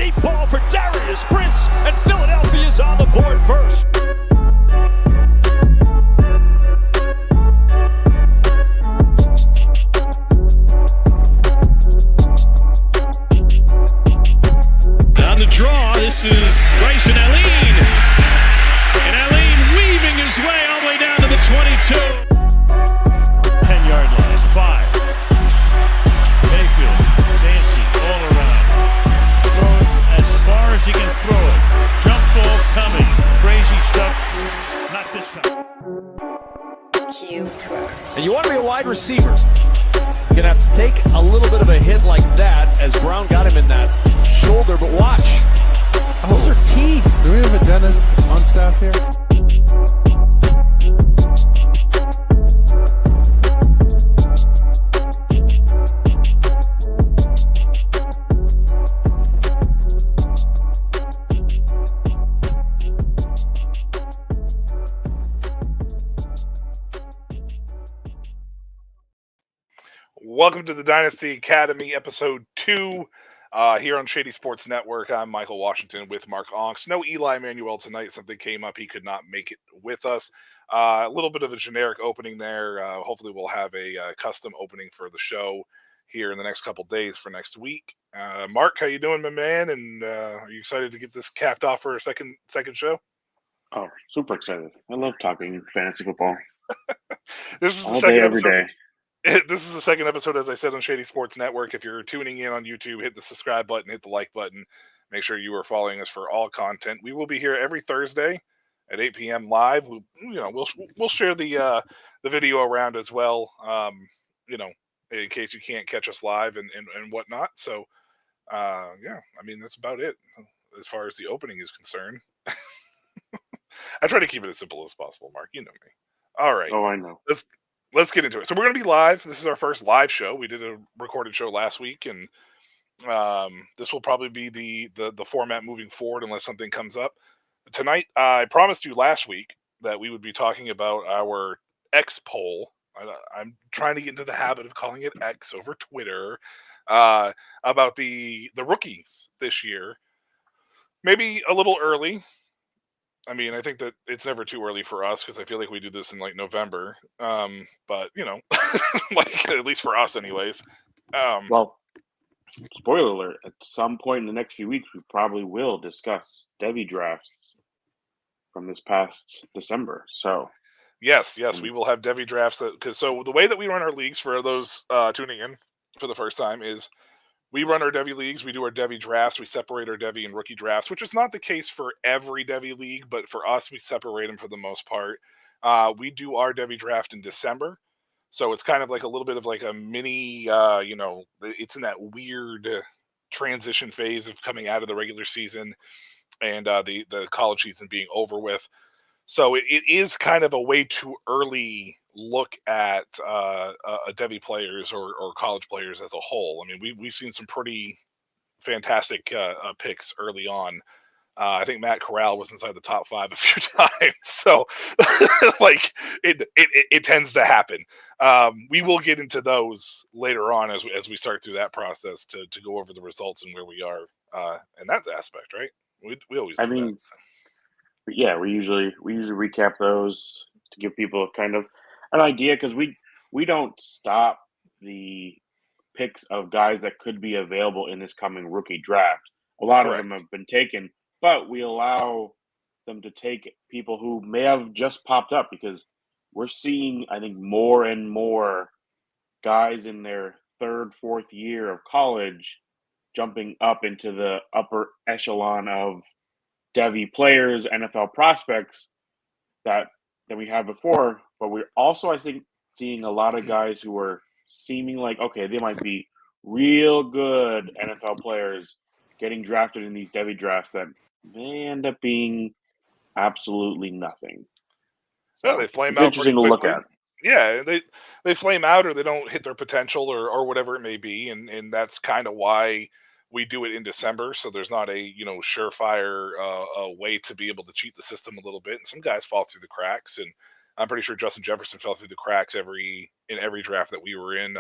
deep ball for Darius Prince, and Philadelphia's on the board first. On the draw, this is Bryson Allen. And Allen weaving his way all the way down to the 22. 10-yard line, 5. Mayfield, dancing all around. Throwing as far as he can throw it. Jump ball coming. Crazy stuff. Not this time. And you want to be a wide receiver. You're going to have to take a little bit of a hit like that as Brown got him in that shoulder, but watch. Those are teeth. Do we have a dentist on staff here? Welcome to the Dynasty Academy, episode 2, here on Shady Sports Network. I'm Michael Washington with Mark Onks. No Eli Manuel tonight. Something came up. He could not make it with us. A little bit of a generic opening there. Hopefully we'll have a custom opening for the show here in the next couple days for next week. Mark, how you doing, my man? And are you excited to get this capped off for a second show? Oh, super excited. I love talking fantasy football. This is the all second day, every episode. day. This is the second episode, as I said, on Shady Sports Network. If you're tuning in on YouTube, hit the subscribe button, hit the like button. Make sure you are following us for all content. We will be here every Thursday at 8 p.m. live. We'll share the video around as well. In case you can't catch us live and whatnot. So, that's about it as far as the opening is concerned. I try to keep it as simple as possible, Mark. You know me. All right. Oh, I know. Let's get into it. So we're going to be live. This is our first live show. We did a recorded show last week, and this will probably be the format moving forward unless something comes up. Tonight, I promised you last week that we would be talking about our X poll. I'm trying to get into the habit of calling it X over Twitter, about the rookies this year. Maybe a little early. I mean, I think that it's never too early for us because I feel like we do this in like November. But like at least for us, anyways. Well, spoiler alert: at some point in the next few weeks, we probably will discuss Devy drafts from this past December. So, yes, we will have Devy drafts. So the way that we run our leagues for those tuning in for the first time is we run our Devy leagues. We do our Devy drafts. We separate our Devy and rookie drafts, which is not the case for every Devy league, but for us, we separate them for the most part. We do our Devy draft in December. So it's kind of like a little bit of like a mini, it's in that weird transition phase of coming out of the regular season and the college season being over with. So it is kind of a way too early look at Devy players or college players as a whole. I mean, we've seen some pretty fantastic picks early on. I think Matt Corral was inside the top 5 a few times. So like it tends to happen. We will get into those later on as we start through that process to go over the results and where we are in that aspect, right? We always do that. Yeah, we usually recap those to give people kind of an idea because we don't stop the picks of guys that could be available in this coming rookie draft. A lot of them have been taken, but we allow them to take people who may have just popped up because we're seeing, I think, more and more guys in their third, fourth year of college jumping up into the upper echelon of Devy players, NFL prospects that we had before. But we're also, I think, seeing a lot of guys who are seeming like, okay, they might be real good NFL players getting drafted in these Devy drafts that may end up being absolutely nothing. So yeah, they flame out interesting to look at. Yeah, they flame out or they don't hit their potential or whatever it may be, and that's kind of why we do it in December. So there's not a surefire way to be able to cheat the system a little bit. And some guys fall through the cracks, and I'm pretty sure Justin Jefferson fell through the cracks in every draft that we were in.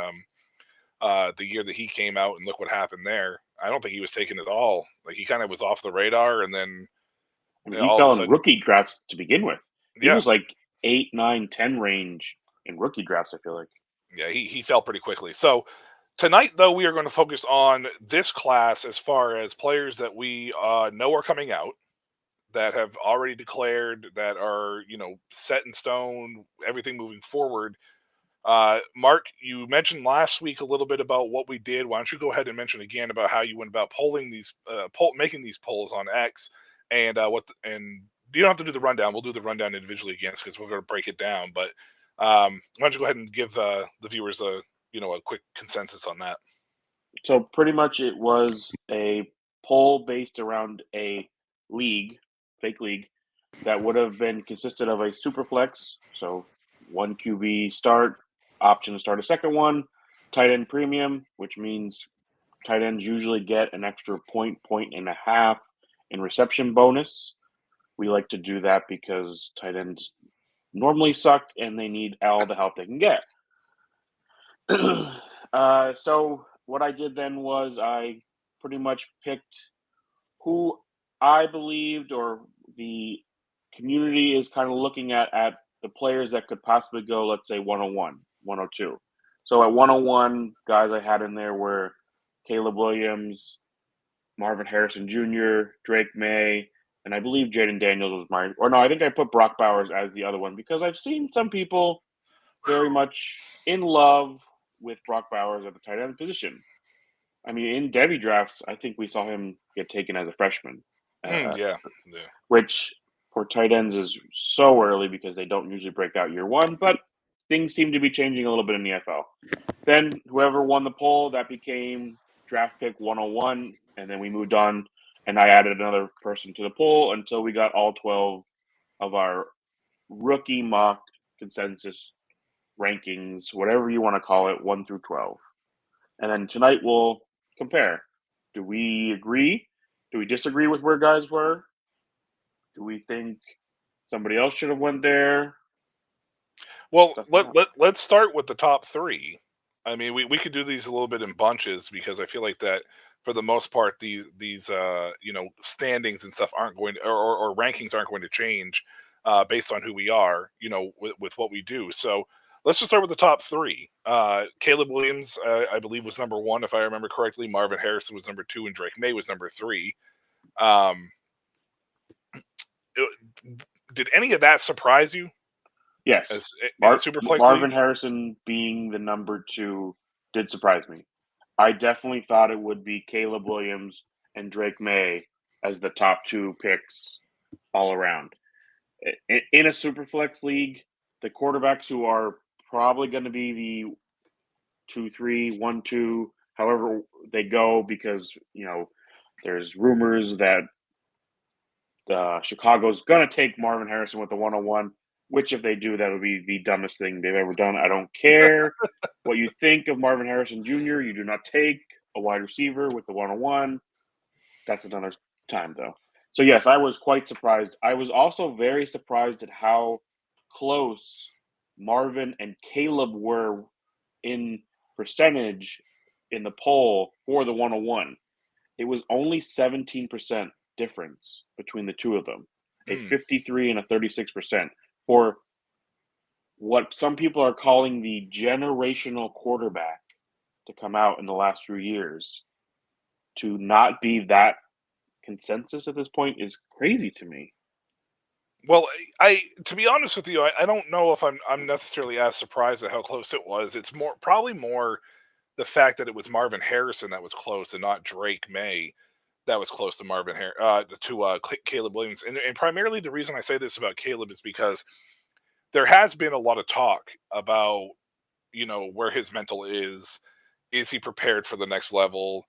the year that he came out, and look what happened there. I don't think he was taken at all. Like, he kind of was off the radar, and then I mean, you know, he all of a fell in sudden, rookie drafts to begin with. He yeah, was like 8, 9, 10 range in rookie drafts, I feel like. yeah, he fell pretty quickly. So tonight, though, we are going to focus on this class as far as players that we know are coming out, that have already declared, that are, you know, set in stone, everything moving forward. Mark, you mentioned last week a little bit about what we did. Why don't you go ahead and mention again about how you went about polling these, making these polls on X, and and you don't have to do the rundown. We'll do the rundown individually again because we're going to break it down. But why don't you go ahead and give the viewers a quick consensus on that? So pretty much it was a poll based around a league, fake league, that would have been consisted of a super flex, so one QB start, option to start a second one, tight end premium, which means tight ends usually get an extra point and a half in reception bonus. We like to do that because tight ends normally suck and they need all the help they can get. So what I did then was I pretty much picked who I believed, or the community is kind of looking at the players that could possibly go, let's say 101, 102. So at 101, guys I had in there were Caleb Williams, Marvin Harrison Jr., Drake May, and I believe Jaden Daniels was mine. Or no, I think I put Brock Bowers as the other one because I've seen some people very much in love with Brock Bowers at the tight end position. I mean, in Devy drafts, I think we saw him get taken as a freshman, Yeah. which for tight ends is so early because they don't usually break out year one, but things seem to be changing a little bit in the NFL. Then whoever won the poll, that became draft pick 101, and then we moved on, and I added another person to the poll until we got all 12 of our rookie mock consensus rankings, whatever you want to call it, 1 through 12. And then tonight we'll compare. Do we agree? Do we disagree with where guys were? Do we think somebody else should have went there? Well, let's start with the top three. I mean, we could do these a little bit in bunches because I feel like that for the most part these standings and stuff aren't going to, or rankings aren't going to change based on who we are, with what we do. So let's just start with the top three. Caleb Williams, I believe, was number one, if I remember correctly. Marvin Harrison was number two, and Drake May was number three. Did any of that surprise you? Yes. Superflex Marvin league? Harrison being the number two did surprise me. I definitely thought it would be Caleb Williams and Drake May as the top two picks all around. In a Superflex league, the quarterbacks who are probably going to be the 2-3, 1-2, however they go, because there's rumors that Chicago's going to take Marvin Harrison with the 101. Which, if they do, that would be the dumbest thing they've ever done. I don't care what you think of Marvin Harrison Jr. You do not take a wide receiver with the 101. That's another time, though. So, yes, I was quite surprised. I was also very surprised at how close Marvin and Caleb were in percentage in the poll for the 101. It was only 17% difference between the two of them, a 53 and a 36%. For what some people are calling the generational quarterback to come out in the last few years, to not be that consensus at this point is crazy to me. Well, to be honest with you, I don't know if I'm necessarily as surprised at how close it was. It's probably more the fact that it was Marvin Harrison that was close and not Drake May that was close to Caleb Williams. And primarily the reason I say this about Caleb is because there has been a lot of talk about, where his mental is. Is he prepared for the next level?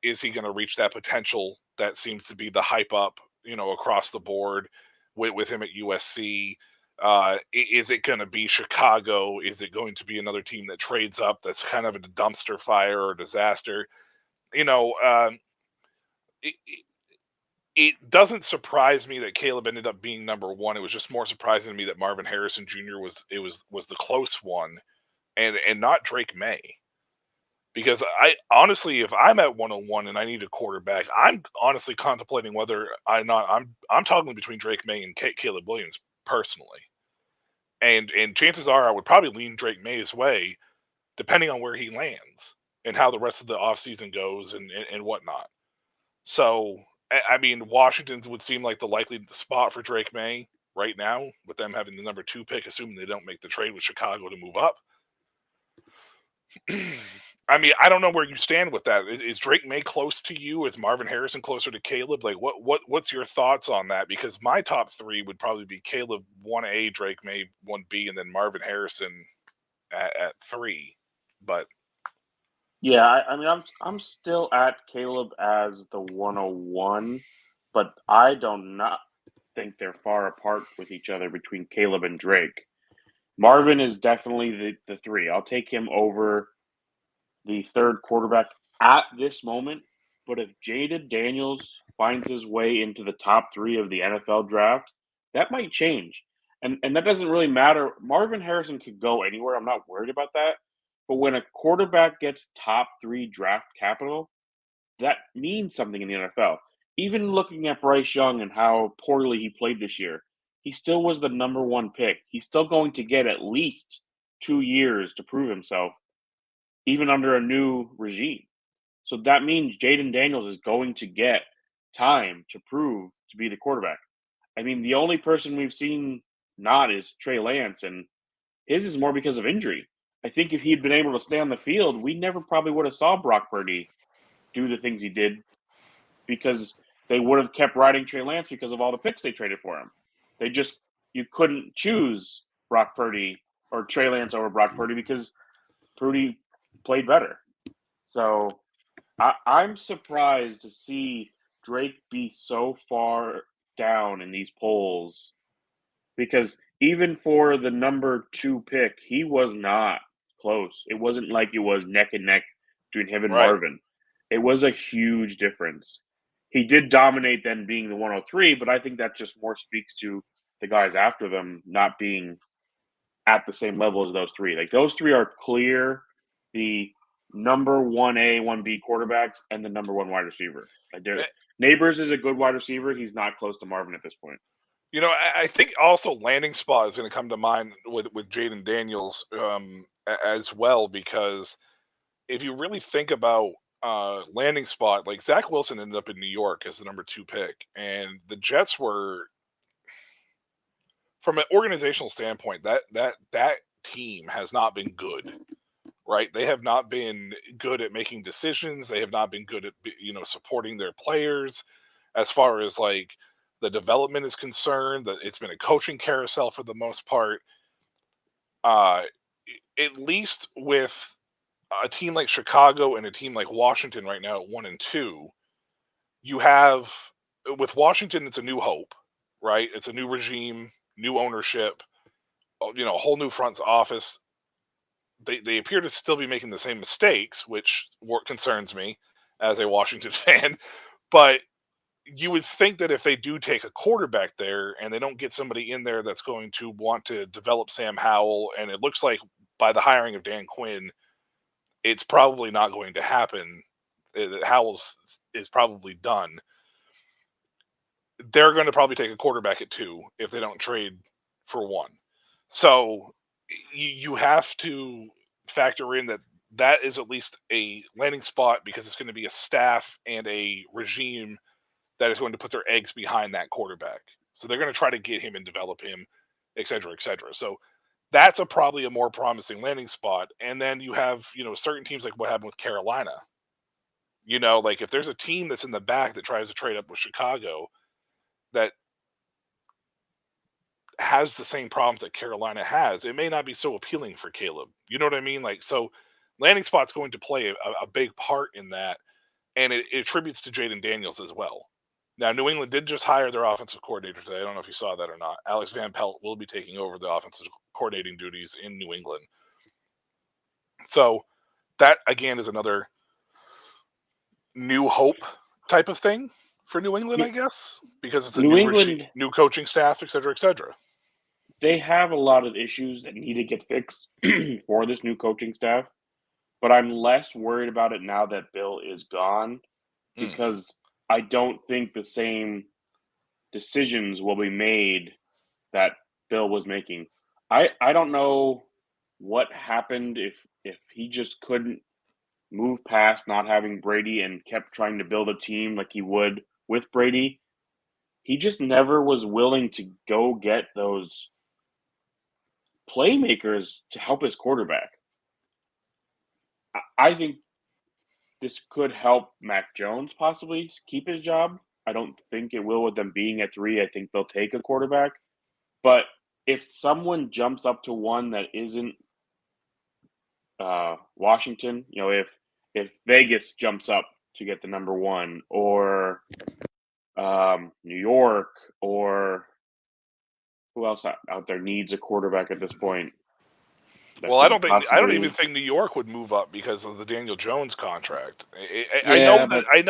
Is he going to reach that potential that seems to be the hype up, across the board with him at USC? Is it going to be Chicago? Is it going to be another team that trades up that's kind of a dumpster fire or disaster? It doesn't surprise me that Caleb ended up being number one. It was just more surprising to me that Marvin Harrison Jr. was the close one, and not Drake May. Because I honestly, if I'm at 101 and I need a quarterback, I'm honestly contemplating whether I'm toggling between Drake May and Caleb Williams personally. And chances are I would probably lean Drake May's way, depending on where he lands and how the rest of the offseason goes and whatnot. So, I mean, Washington would seem like the likely spot for Drake May right now, with them having the number 2 pick, assuming they don't make the trade with Chicago to move up. I mean, I don't know where you stand with that. Is Drake May close to you? Is Marvin Harrison closer to Caleb? Like, what's your thoughts on that? Because my top 3 would probably be Caleb 1A, Drake May 1B, and then Marvin Harrison at 3. But Yeah, I mean, I'm still at Caleb as the 101, but I do not think they're far apart with each other between Caleb and Drake. Marvin is definitely the 3. I'll take him over the 3rd quarterback at this moment. But if Jaden Daniels finds his way into the top 3 of the NFL draft, that might change. And that doesn't really matter. Marvin Harrison could go anywhere. I'm not worried about that. But when a quarterback gets top 3 draft capital, that means something in the NFL. Even looking at Bryce Young and how poorly he played this year, he still was the number 1 pick. He's still going to get at least 2 years to prove himself, even under a new regime. So that means Jaden Daniels is going to get time to prove to be the quarterback. I mean, the only person we've seen not is Trey Lance, and his is more because of injury. I think if he'd been able to stay on the field, we never probably would have saw Brock Purdy do the things he did, because they would have kept riding Trey Lance because of all the picks they traded for him. You couldn't choose Brock Purdy or Trey Lance over Brock Purdy because Purdy played better. So I'm surprised to see Drake be so far down in these polls, because even for the number 2 pick, he was not close. It wasn't like it was neck and neck between him and Right. Marvin. It was a huge difference. He did dominate then being the 103, but I think that just more speaks to the guys after them not being at the same level as those 3. Like, those 3 are clear the number 1A, 1B quarterbacks and the number 1 wide receiver. Like, Neighbors is a good wide receiver. He's not close to Marvin at this point. You know, I think also landing spot is going to come to mind with Jaden Daniels as well, because if you really think about landing spot, like Zach Wilson ended up in New York as the number 2 pick, and the Jets were, from an organizational standpoint, that team has not been good, right? They have not been good at making decisions. They have not been good at supporting their players as far as like the development is concerned. That it's been a coaching carousel for the most part. At least with a team like Chicago and a team like Washington right now at 1 and 2, you have, with Washington, it's a new hope, right? It's a new regime, new ownership, a whole new front office. They appear to still be making the same mistakes, which concerns me as a Washington fan. But you would think that if they do take a quarterback there and they don't get somebody in there that's going to want to develop Sam Howell, and it looks like by the hiring of Dan Quinn, it's probably not going to happen. Howell's is probably done. They're going to probably take a quarterback at 2 if they don't trade for 1. So you have to factor in that is at least a landing spot, because it's going to be a staff and a regime that is going to put their eggs behind that quarterback. So they're going to try to get him and develop him, et cetera, et cetera. So that's probably a more promising landing spot. And then you have, certain teams like what happened with Carolina. Like if there's a team that's in the back that tries to trade up with Chicago that has the same problems that Carolina has, it may not be so appealing for Caleb. You know what I mean? Like, so landing spot's going to play a big part in that. And it attributes to Jaden Daniels as well. Now, New England did just hire their offensive coordinator today. I don't know if you saw that or not. Alex Van Pelt will be taking over the offensive coordinating duties in New England. So that, again, is another new hope type of thing for New England, I guess, because it's a new coaching staff, et cetera, et cetera. They have a lot of issues that need to get fixed for this new coaching staff. but I'm less worried about it now that Bill is gone because I don't think the same decisions will be made that Bill was making. I don't know what happened if he just couldn't move past not having Brady and kept trying to build a team like he would with Brady. He just never was willing to go get those playmakers to help his quarterback. I think this could help Mac Jones possibly keep his job. I don't think it will with them being at 3. I think they'll take a quarterback. But if someone jumps up to one that isn't Washington, if Vegas jumps up to get the number 1, or New York, or who else out there needs a quarterback at this point? Well, I don't even think New York would move up because of the Daniel Jones contract. I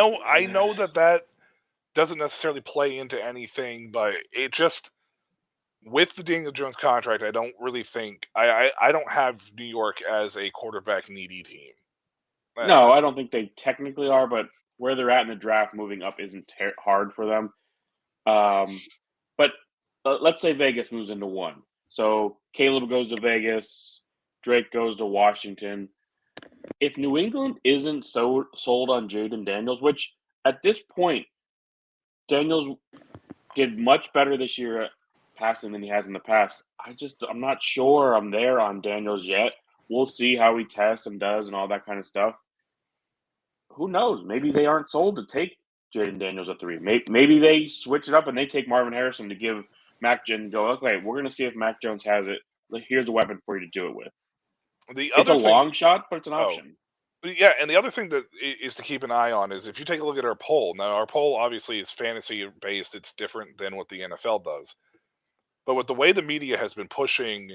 know that doesn't necessarily play into anything, but it just, with the Daniel Jones contract, I don't really think I don't have New York as a quarterback needy team. No, I don't think they technically are, but where they're at in the draft, moving up isn't hard for them. But let's say Vegas moves into 1. So Caleb goes to Vegas, Drake goes to Washington. If New England isn't so sold on Jaden Daniels, which at this point, Daniels did much better this year at passing than he has in the past. I'm not sure I'm there on Daniels yet. We'll see how he tests and does and all that kind of stuff. Who knows? Maybe they aren't sold to take Jaden Daniels at 3. Maybe they switch it up and they take Marvin Harrison to give Mac Jones and go, okay, we're going to see if Mac Jones has it. Here's a weapon for you to do it with. It's a long shot, but it's an option. Yeah, and the other thing that is to keep an eye on is if you take a look at our poll. Now, our poll obviously is fantasy-based. It's different than what the NFL does. But with the way the media has been pushing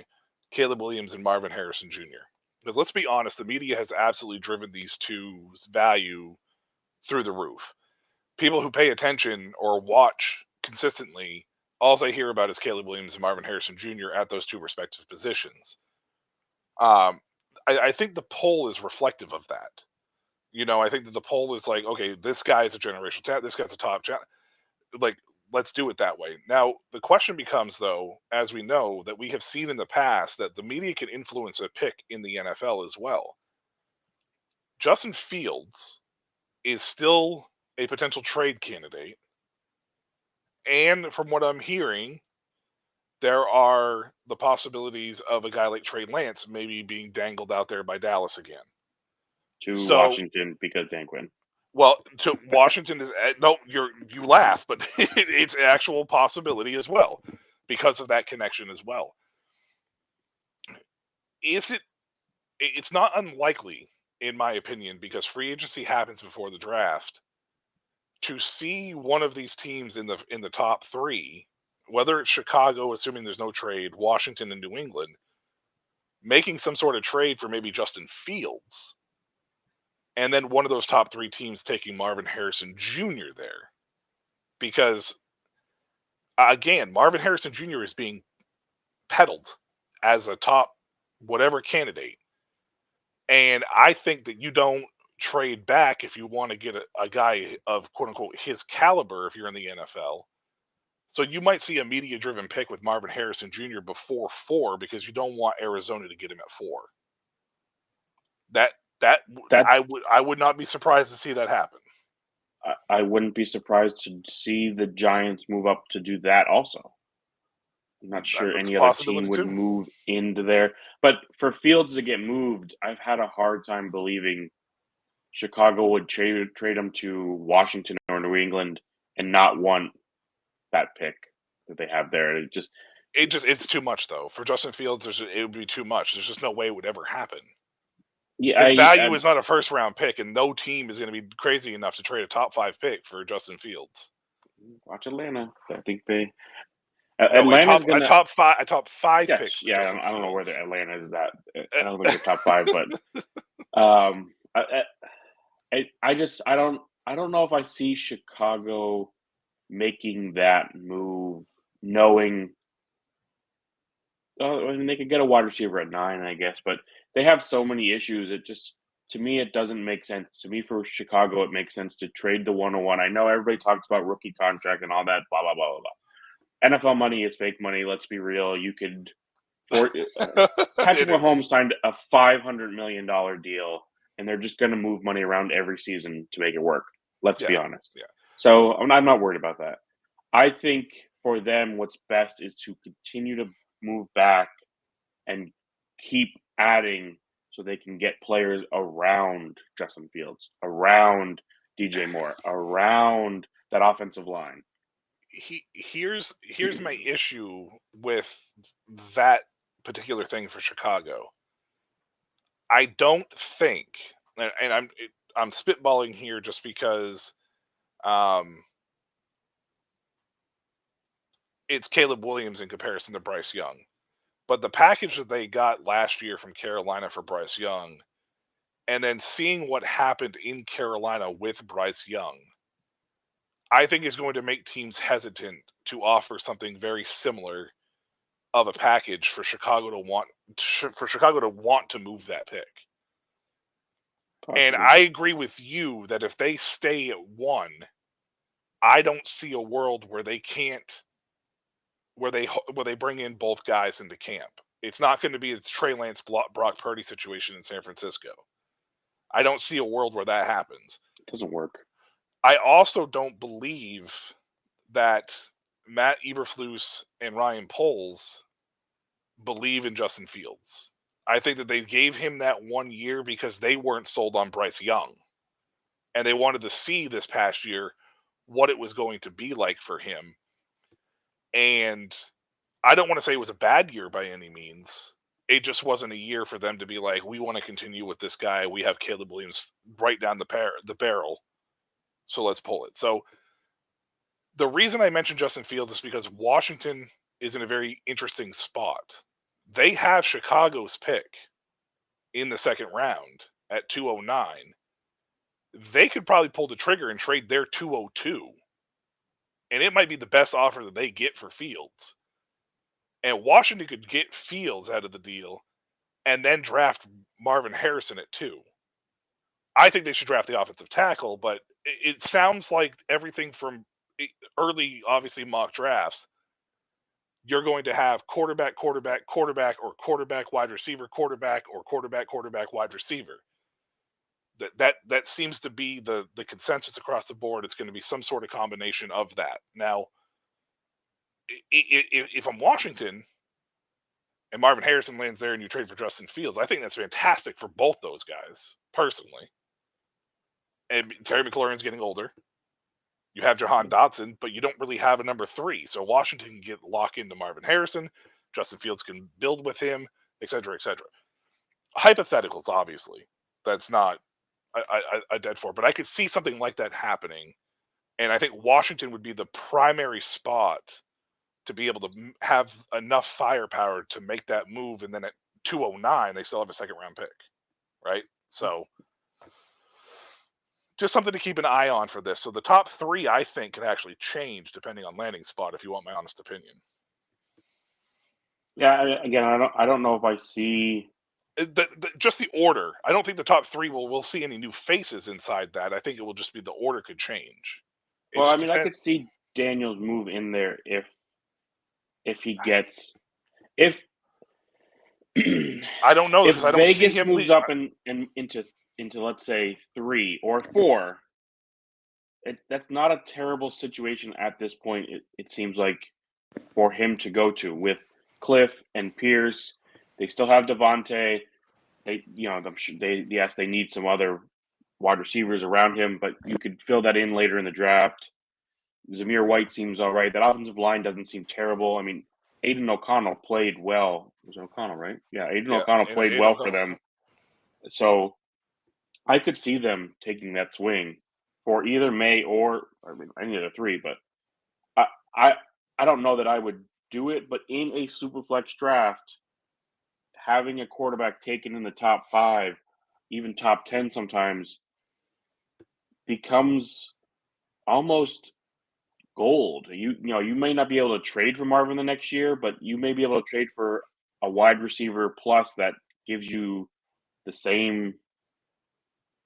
Caleb Williams and Marvin Harrison Jr., because let's be honest, the media has absolutely driven these two's value through the roof. People who pay attention or watch consistently, all I hear about is Caleb Williams and Marvin Harrison Jr. at those 2 respective positions. I think the poll is reflective of that. I think that the poll is like, okay, this guy is a generational talent. This guy's a top talent. Like, let's do it that way. Now, the question becomes, though, as we know, that we have seen in the past that the media can influence a pick in the NFL as well. Justin Fields is still a potential trade candidate. And from what I'm hearing, there are the possibilities of a guy like Trey Lance maybe being dangled out there by Dallas again. To Washington because Dan Quinn. Well, to Washington is no. You laugh, but it's an actual possibility as well because of that connection as well. It's not unlikely, in my opinion, because free agency happens before the draft, to see one of these teams in the top 3. Whether it's Chicago, assuming there's no trade, Washington and New England, making some sort of trade for maybe Justin Fields, and then one of those top 3 teams taking Marvin Harrison Jr. there. Because, again, Marvin Harrison Jr. is being peddled as a top whatever candidate. And I think that you don't trade back if you want to get a guy of, quote-unquote, his caliber if you're in the NFL. So you might see a media-driven pick with Marvin Harrison Jr. before 4 because you don't want Arizona to get him at 4. I would not be surprised to see that happen. I wouldn't be surprised to see the Giants move up to do that also. I'm not sure any other team would move into there. But for Fields to get moved, I've had a hard time believing Chicago would trade him to Washington or New England and not want that pick that they have there. It's too much though for Justin Fields. It would be too much. There's just no way it would ever happen. Yeah, his value is not a first round pick, and no team is going to be crazy enough to trade a top 5 pick for Justin Fields. Watch Atlanta. I think they. Atlanta's a top 5 yes, pick. Yeah, I don't know where the Atlanta is at. I don't think they're top 5, but I don't know if I see Chicago making that move, knowing. I mean, they could get a wide receiver at 9, I guess, but they have so many issues. to me, it doesn't make sense. To me, for Chicago, it makes sense to trade the 101. I know everybody talks about rookie contract and all that, blah, blah, blah, blah, blah. NFL money is fake money. Let's be real. You could Patrick Mahomes signed a $500 million deal, and they're just going to move money around every season to make it work. Let's be honest. Yeah. So I'm not worried about that. I think for them, what's best is to continue to move back and keep adding so they can get players around Justin Fields, around DJ Moore, around that offensive line. Here's my issue with that particular thing for Chicago. I don't think, and I'm spitballing here just because it's Caleb Williams in comparison to Bryce Young. But the package that they got last year from Carolina for Bryce Young, and then seeing what happened in Carolina with Bryce Young, I think is going to make teams hesitant to offer something very similar of a package for Chicago to want to move that pick. Possibly. And I agree with you that if they stay at 1, I don't see a world where they can't, where they bring in both guys into camp. It's not going to be a Trey Lance, Brock Purdy situation in San Francisco. I don't see a world where that happens. It doesn't work. I also don't believe that Matt Eberflus and Ryan Poles believe in Justin Fields. I think that they gave him that 1 year because they weren't sold on Bryce Young. And they wanted to see this past year what it was going to be like for him. And I don't want to say it was a bad year by any means. It just wasn't a year for them to be like, we want to continue with this guy. We have Caleb Williams right down the barrel. So let's pull it. So the reason I mentioned Justin Fields is because Washington is in a very interesting spot. They have Chicago's pick in the second round at 209. They could probably pull the trigger and trade their 202. And it might be the best offer that they get for Fields. And Washington could get Fields out of the deal and then draft Marvin Harrison at 2. I think they should draft the offensive tackle, but it sounds like everything from early, obviously, mock drafts, you're going to have quarterback, or quarterback, wide receiver, quarterback, wide receiver. That seems to be the consensus across the board. It's going to be some sort of combination of that. Now, if I'm Washington and Marvin Harrison lands there and you trade for Justin Fields, I think that's fantastic for both those guys, personally. And Terry McLaurin's getting older. You have Jahan Dotson, but you don't really have a number 3. So Washington can lock into Marvin Harrison. Justin Fields can build with him, et cetera, et cetera. Hypotheticals, obviously. That's not a dead for. But I could see something like that happening. And I think Washington would be the primary spot to be able to have enough firepower to make that move. And then at 209, they still have a second-round pick, right? So just something to keep an eye on for this. So the top 3, I think, can actually change depending on landing spot, if you want my honest opinion. Yeah, again, I don't know if I see just the order. I don't think the top 3 we'll see any new faces inside that. I think it will just be the order could change. Well, I mean, I could see Daniels move in there if he gets I don't know if I don't Vegas see him moves up into let's say 3 or 4. That's not a terrible situation at this point. It seems like for him to go to with Cliff and Pierce. They still have Devontae. They need some other wide receivers around him, but you could fill that in later in the draft. Zamir White seems all right. That offensive line doesn't seem terrible. I mean, Aiden O'Connell played well. It was O'Connell, right? Yeah, O'Connell played well for them. So I could see them taking that swing for either May or any of the 3. But I don't know that I would do it. But in a Superflex draft, having a quarterback taken in the top 5, even top 10 sometimes, becomes almost gold. You may not be able to trade for Marvin the next year, but you may be able to trade for a wide receiver plus that gives you the same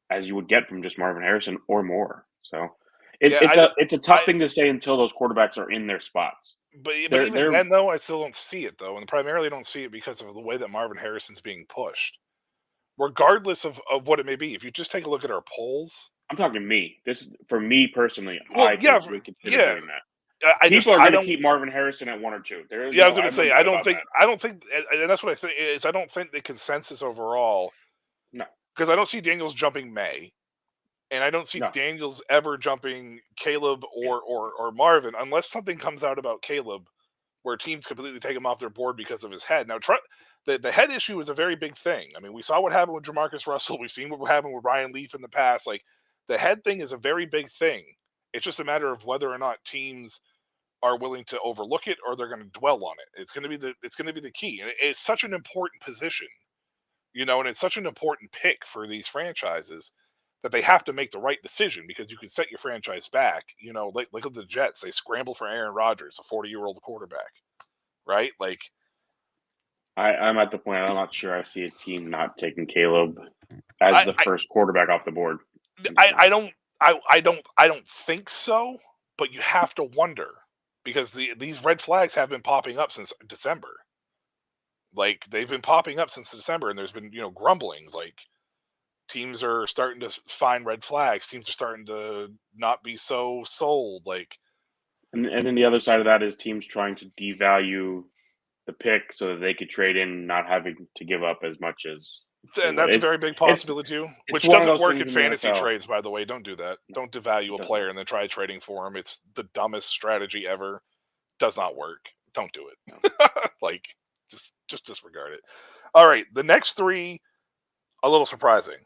as you would get from just Marvin Harrison or more. So Yeah, it's a tough I thing to say until those quarterbacks are in their spots. but even They're then though, I still don't see it though, and primarily don't see it because of the way that Marvin Harrison's being pushed. Regardless of what it may be, if you just take a look at our polls, I'm talking me. This for me personally, well, yeah, would consider yeah. doing that. I People are I going to don't. keep Marvin Harrison at 1 or 2. There is Yeah, I was no, gonna I have no say doubt about that. I don't think, and that's what I think is I don't think the consensus overall, No, because I don't see Daniels jumping May, and I don't see no. Daniels ever jumping Caleb or Marvin unless something comes out about Caleb where teams completely take him off their board because of his head. Now, the head issue is a very big thing. I mean, we saw what happened with Jamarcus Russell. We've seen what happened with Ryan Leaf in the past. Like, the head thing is a very big thing. It's just a matter of whether or not teams are willing to overlook it or they're going to dwell on it. It's going to be the key. And it's such an important position, and it's such an important pick for these franchises that they have to make the right decision because you can set your franchise back. Like the Jets, they scramble for Aaron Rodgers, a 40-year-old quarterback, right? Like, I'm at the point I'm not sure I see a team not taking Caleb as the first quarterback off the board. I don't think so, but you have to wonder because these red flags have been popping up since December. Like, they've been popping up since December, and there's been grumblings. Like, teams are starting to find red flags. Teams are starting to not be so sold. Like, And then the other side of that is teams trying to devalue the pick so that they could trade in, not having to give up as much as. and that's a very big possibility too, which one of doesn't those work in things in the fantasy NFL. trades, by the way. Don't do that. Don't devalue a doesn't. player and then try trading for him. It's the dumbest strategy ever. Does not work. Don't do it. Like, just disregard it. All right, the next three, a little surprising.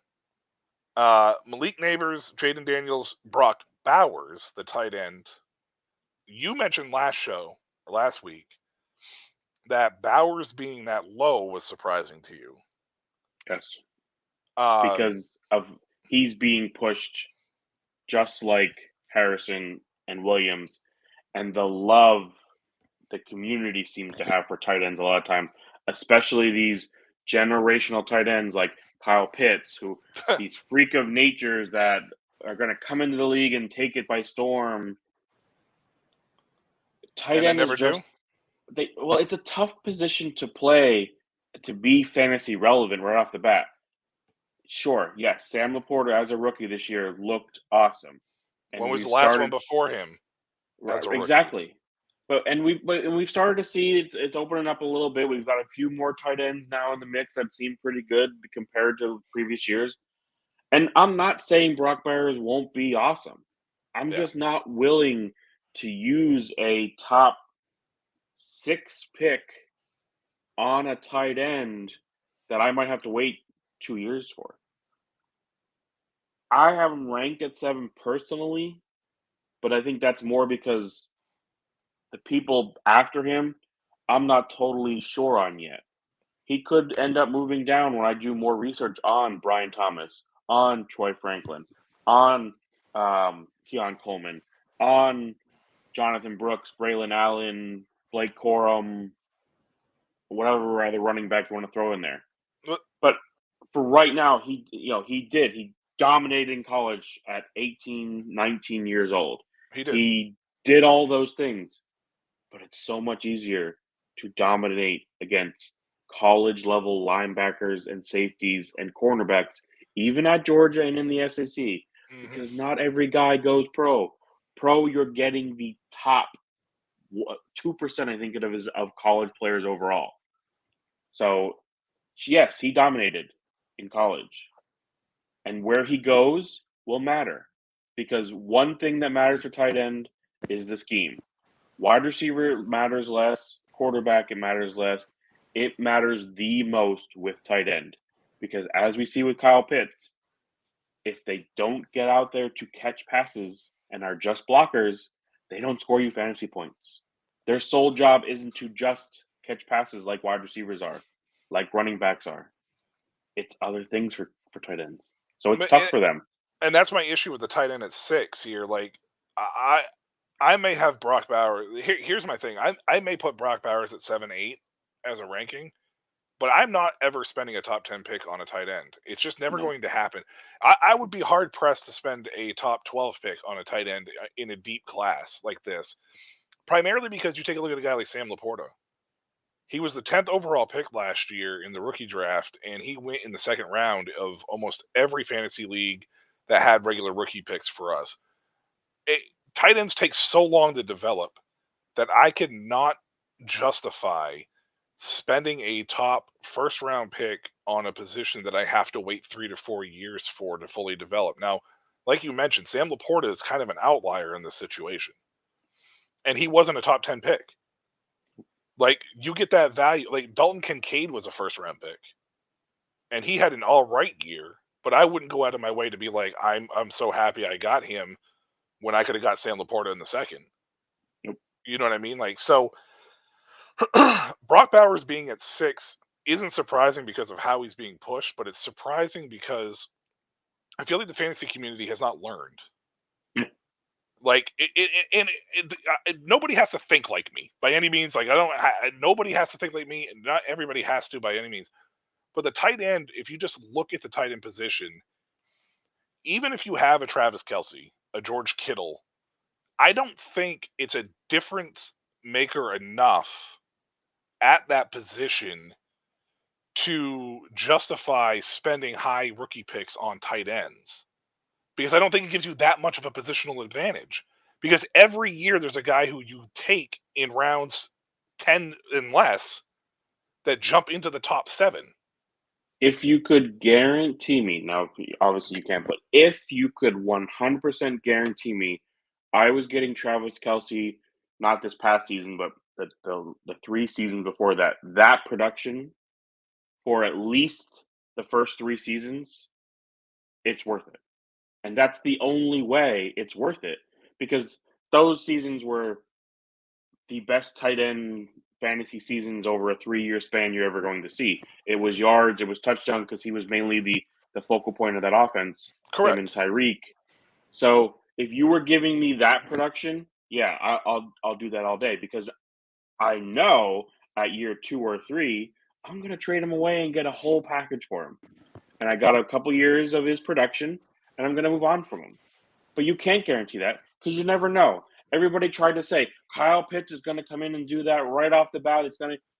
Malik Neighbors, Jaden Daniels, Brock Bowers, the tight end. You mentioned last week, that Bowers being that low was surprising to you. Yes. Um, Because he's being pushed just like Harrison and Williams, and the love the community seems to have for tight ends a lot of time, especially these generational tight ends like Kyle Pitts, who these freak of natures that are going to come into the league and take it by storm. Tight and they end is never do. just it's a tough position to play to be fantasy relevant right off the bat. Sure, yes, Sam Laporta as a rookie this year looked awesome. And When was the last one before him? Right, exactly. We've started to see it's opening up a little bit. We've got a few more tight ends now in the mix that seem pretty good compared to previous years. And I'm not saying Brock Bowers won't be awesome. I'm just not willing to use a top 6 pick on a tight end that I might have to wait 2 years for. I have him ranked at 7 personally, but I think that's more because the people after him, I'm not totally sure on yet. He could end up moving down when I do more research on Brian Thomas, on Troy Franklin, on Keon Coleman, on Jonathan Brooks, Braylon Allen, Blake Corum, whatever other running back you want to throw in there. But for right now, he dominated in college at 18, 19 years old. He did all those things. But it's so much easier to dominate against college-level linebackers and safeties and cornerbacks, even at Georgia and in the SEC, because not every guy goes pro. Pro, you're getting the top 2%, I think, of college players overall. So, yes, he dominated in college. And where he goes will matter, because one thing that matters for tight end is the scheme. Wide receiver matters less. Quarterback, it matters less. It matters the most with tight end. Because as we see with Kyle Pitts, if they don't get out there to catch passes and are just blockers, they don't score you fantasy points. Their sole job isn't to just catch passes like wide receivers are, like running backs are. It's other things for tight ends. So it's tough for them. And that's my issue with the tight end at 6 here. Like, I may have Brock Bowers. Here's my thing. I may put Brock Bowers at 7-8 as a ranking, but I'm not ever spending a top 10 pick on a tight end. It's just never going to happen. I would be hard pressed to spend a top 12 pick on a tight end in a deep class like this, primarily because you take a look at a guy like Sam Laporta. He was the 10th overall pick last year in the rookie draft, and he went in the second round of almost every fantasy league that had regular rookie picks for us. Tight ends take so long to develop that I could not justify spending a top first round pick on a position that I have to wait 3 to 4 years for to fully develop. Now, like you mentioned, Sam Laporta is kind of an outlier in this situation. And he wasn't a top 10 pick. Like, you get that value. Like, Dalton Kincaid was a first round pick. And he had an all right year, but I wouldn't go out of my way to be like, I'm so happy I got him when I could have got Sam Laporta in the second. Nope. You know what I mean? Like, so Brock Bowers being at 6 isn't surprising because of how he's being pushed, but it's surprising because I feel like the fantasy community has not learned. Like, nobody has to think like me by any means. Like, nobody has to think like me, and not everybody has to by any means. But the tight end, if you just look at the tight end position, even if you have a Travis Kelce, a George Kittle, I don't think it's a difference maker enough at that position to justify spending high rookie picks on tight ends. Because I don't think it gives you that much of a positional advantage. Because every year there's a guy who you take in rounds 10 and less that jump into the top 7. If you could guarantee me, now obviously you can't, but if you could 100% guarantee me I was getting Travis Kelce, not this past season, but the 3 seasons before that, that production for at least the first 3 seasons, it's worth it. And that's the only way it's worth it, because those seasons were the best tight end fantasy seasons over a 3-year span you're ever going to see. It was yards, it was touchdowns, because he was mainly the focal point of that offense. Correct. Him and Tyreek. So if you were giving me that production, yeah, I'll do that all day, because I know at year 2 or 3, I'm going to trade him away and get a whole package for him. And I got a couple years of his production, and I'm going to move on from him. But you can't guarantee that, because you never know. Everybody tried to say Kyle Pitts is going to come in and do that right off the bat.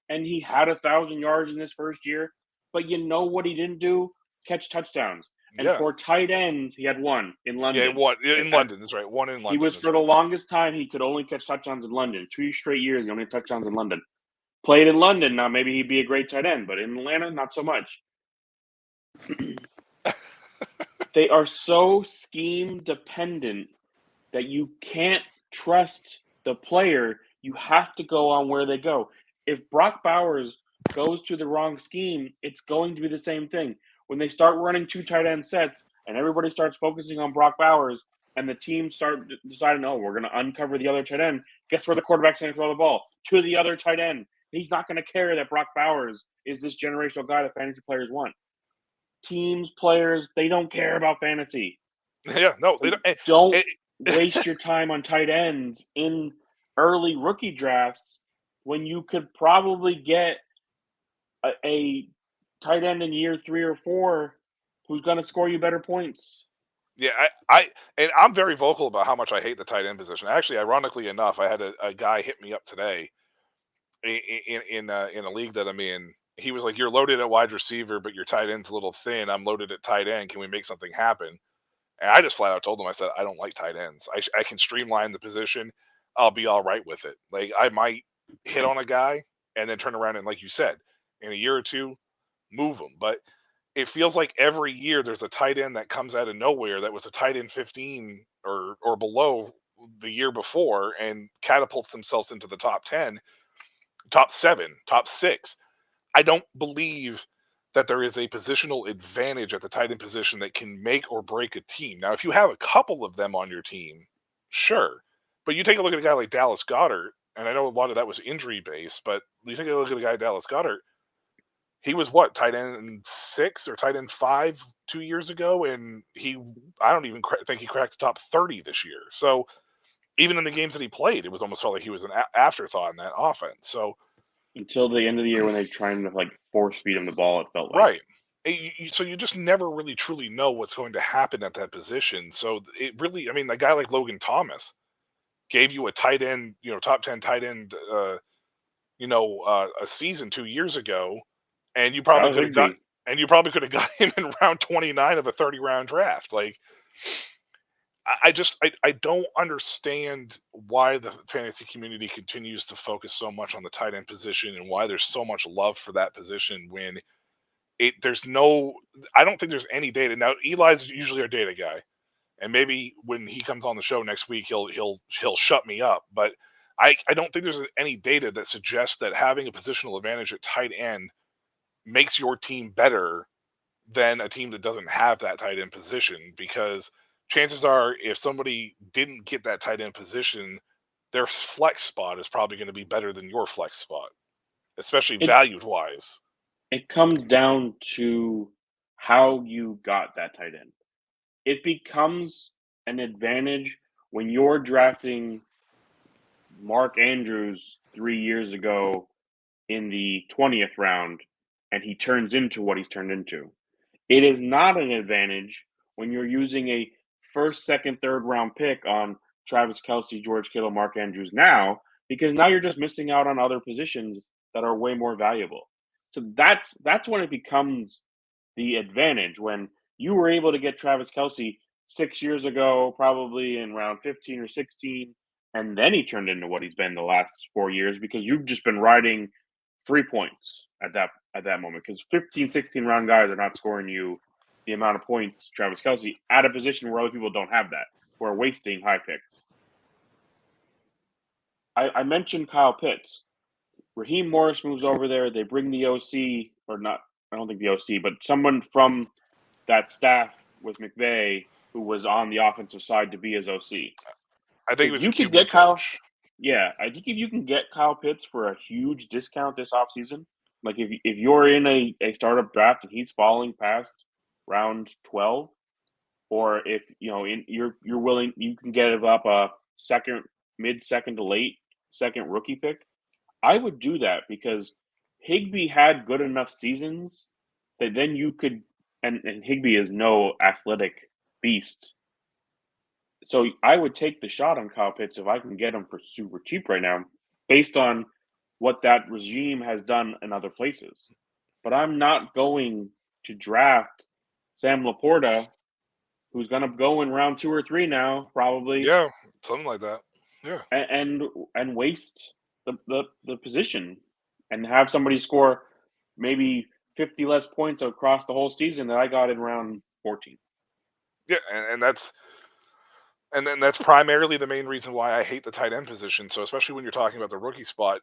And he had 1,000 yards in his first year. But you know what he didn't do? Catch touchdowns. And for tight ends, he had 1 in London. Yeah, 1 in London. That's right. 1 in London. He was, for the longest time, he could only catch touchdowns in London. 2 straight years, he only had touchdowns in London. Played in London, now maybe he'd be a great tight end, but in Atlanta, not so much. They are so scheme dependent that you can't trust the player. You have to go on where they go. If Brock Bowers goes to the wrong scheme, it's going to be the same thing. When they start running 2 tight end sets and everybody starts focusing on Brock Bowers and the team start deciding, oh, we're going to uncover the other tight end, guess where the quarterback's going to throw the ball? To the other tight end. He's not going to care that Brock Bowers is this generational guy that fantasy players want. Teams, players, they don't care about fantasy. Yeah, no, they don't. Don't waste your time on tight ends in early rookie drafts when you could probably get a tight end in year 3 or 4 who's going to score you better points. Yeah, I'm very vocal about how much I hate the tight end position. Actually, ironically enough, I had a guy hit me up today in a league that I'm in. He was like, "You're loaded at wide receiver, but your tight end's a little thin. I'm loaded at tight end. Can we make something happen?" And I just flat out told him, I said, I don't like tight ends. I can streamline the position. I'll be all right with it. Like, I might hit on a guy and then turn around and, like you said, in a year or 2, move him. But it feels like every year there's a tight end that comes out of nowhere that was a tight end 15 or below the year before and catapults themselves into the top 10, top 7, top 6. I don't believe that there is a positional advantage at the tight end position that can make or break a team. Now, if you have a couple of them on your team, sure. But you take a look at a guy like Dallas Goedert, and I know a lot of that was injury-based, but you take a look at a guy, Dallas Goedert, he was what, tight end 6 or tight end 5 2 years ago, and I don't even think he cracked the top 30 this year. So even in the games that he played, it was almost felt like he was an afterthought in that offense. So until the end of the year when they're trying to like force feed him the ball. It felt like Right. So you just never really truly know what's going to happen at that position. So it really, I mean, a guy like Logan Thomas gave you a tight end, top 10 tight end, a season 2 years ago, and you that probably was could have got, Higbee. and you probably could have got him in round 29 of a 30-round draft. Like, I don't understand why the fantasy community continues to focus so much on the tight end position and why there's so much love for that position when there's no, I don't think there's any data. Now Eli's usually our data guy, and maybe when he comes on the show next week he'll shut me up, but I don't think there's any data that suggests that having a positional advantage at tight end makes your team better than a team that doesn't have that tight end position, because chances are if somebody didn't get that tight end position, their flex spot is probably going to be better than your flex spot, especially It valued wise. it comes down to how you got that tight end. It becomes an advantage when you're drafting Mark Andrews 3 years ago in the 20th round and he turns into what he's turned into. It is not an advantage when you're using a first, second, third round pick on Travis Kelce, George Kittle, Mark Andrews now, because now you're just missing out on other positions that are way more valuable. So that's when it becomes the advantage, when you were able to get Travis Kelce 6 years ago, probably in round 15 or 16, and then he turned into what he's been the last 4 years because you've just been riding 3 points at that moment, because 15, 16 round guys are not scoring you the amount of points Travis Kelce at a position where other people don't have that, who are wasting high picks. I mentioned Kyle Pitts. Raheem Morris moves over there. They bring the OC, or not, I don't think the OC, but someone from that staff with McVay who was on the offensive side to be his OC. I think it was you a could QB get coach. Yeah, I think if you can get Kyle Pitts for a huge discount this offseason, like if you're in a startup draft and he's falling past round 12, or if you're willing, you can give up a mid-second to late second rookie pick. I would do that because Higbee had good enough seasons that then you could, and Higbee is no athletic beast. So I would take the shot on Kyle Pitts if I can get him for super cheap right now, based on what that regime has done in other places. But I'm not going to draft Sam Laporta, who's going to go in round 2 or 3 now, probably. Yeah, something like that. Yeah, and waste the position and have somebody score maybe 50 less points across the whole season that I got in round 14. yeah, and then that's primarily the main reason why I hate the tight end position. So especially when you're talking about the rookie spot,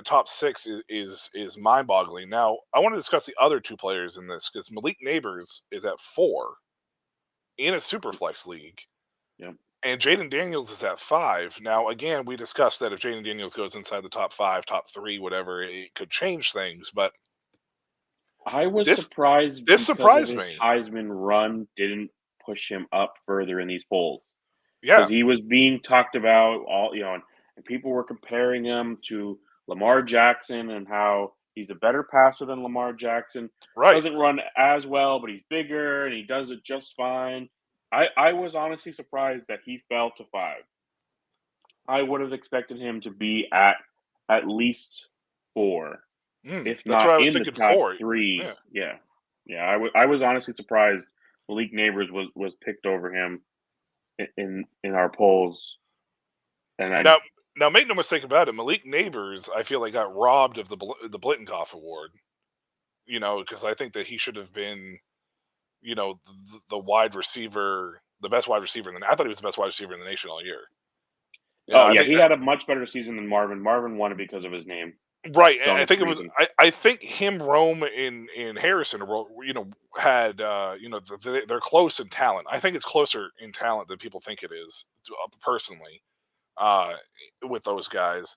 top 6 is mind-boggling. Now I want to discuss the other 2 players in this, because Malik Neighbors is at 4 in a super flex league. Yep. And Jaden Daniels is at 5. Now, again, we discussed that if Jaden Daniels goes inside the top 5, top 3, whatever, it could change things. But I was this surprised because surprised of his me. Heisman run didn't push him up further in these polls. Yeah, Because he was being talked about and people were comparing him to Lamar Jackson and how he's a better passer than Lamar Jackson. right. Doesn't run as well, but he's bigger and he does it just fine. I was honestly surprised that he fell to 5. I would have expected him to be at least 4, if That's not what I was in the thinking top 4. 3. Yeah. Yeah. I was honestly surprised Malik Neighbors was picked over him in our polls. And Now, make no mistake about it, Malik Neighbors, I feel like, got robbed of the Blittenkoff Award. Because I think that he should have been, the wide receiver, the best wide receiver I thought he was the best wide receiver in the nation all year. I think he had a much better season than Marvin. Marvin won it because of his name. right, It's and only I think the it was. reason. I think him, Rome, in Harrison, had they're close in talent. I think it's closer in talent than people think it is, personally. With those guys,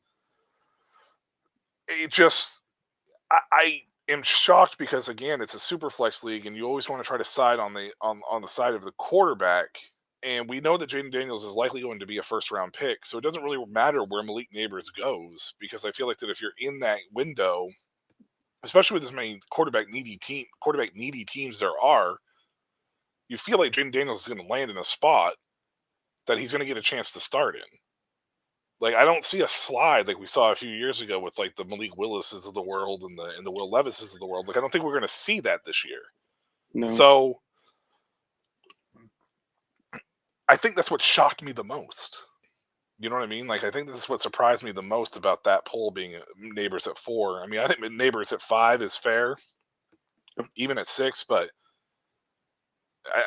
it just I am shocked because, again, it's a super flex league, and you always want to try to side on the side of the quarterback. And we know that Jaden Daniels is likely going to be a first-round pick, so it doesn't really matter where Malik Neighbors goes, because I feel like that if you're in that window, especially with as many quarterback needy teams there are, you feel like Jaden Daniels is going to land in a spot that he's going to get a chance to start in. Like, I don't see a slide like we saw a few years ago with like the Malik Willises of the world and the Will Levises of the world. Like, I don't think we're going to see that this year. No. So I think that's what shocked me the most. You know what I mean? Like, I think that's what surprised me the most about that poll being Neighbors at 4. I mean, I think Neighbors at 5 is fair, even at 6, but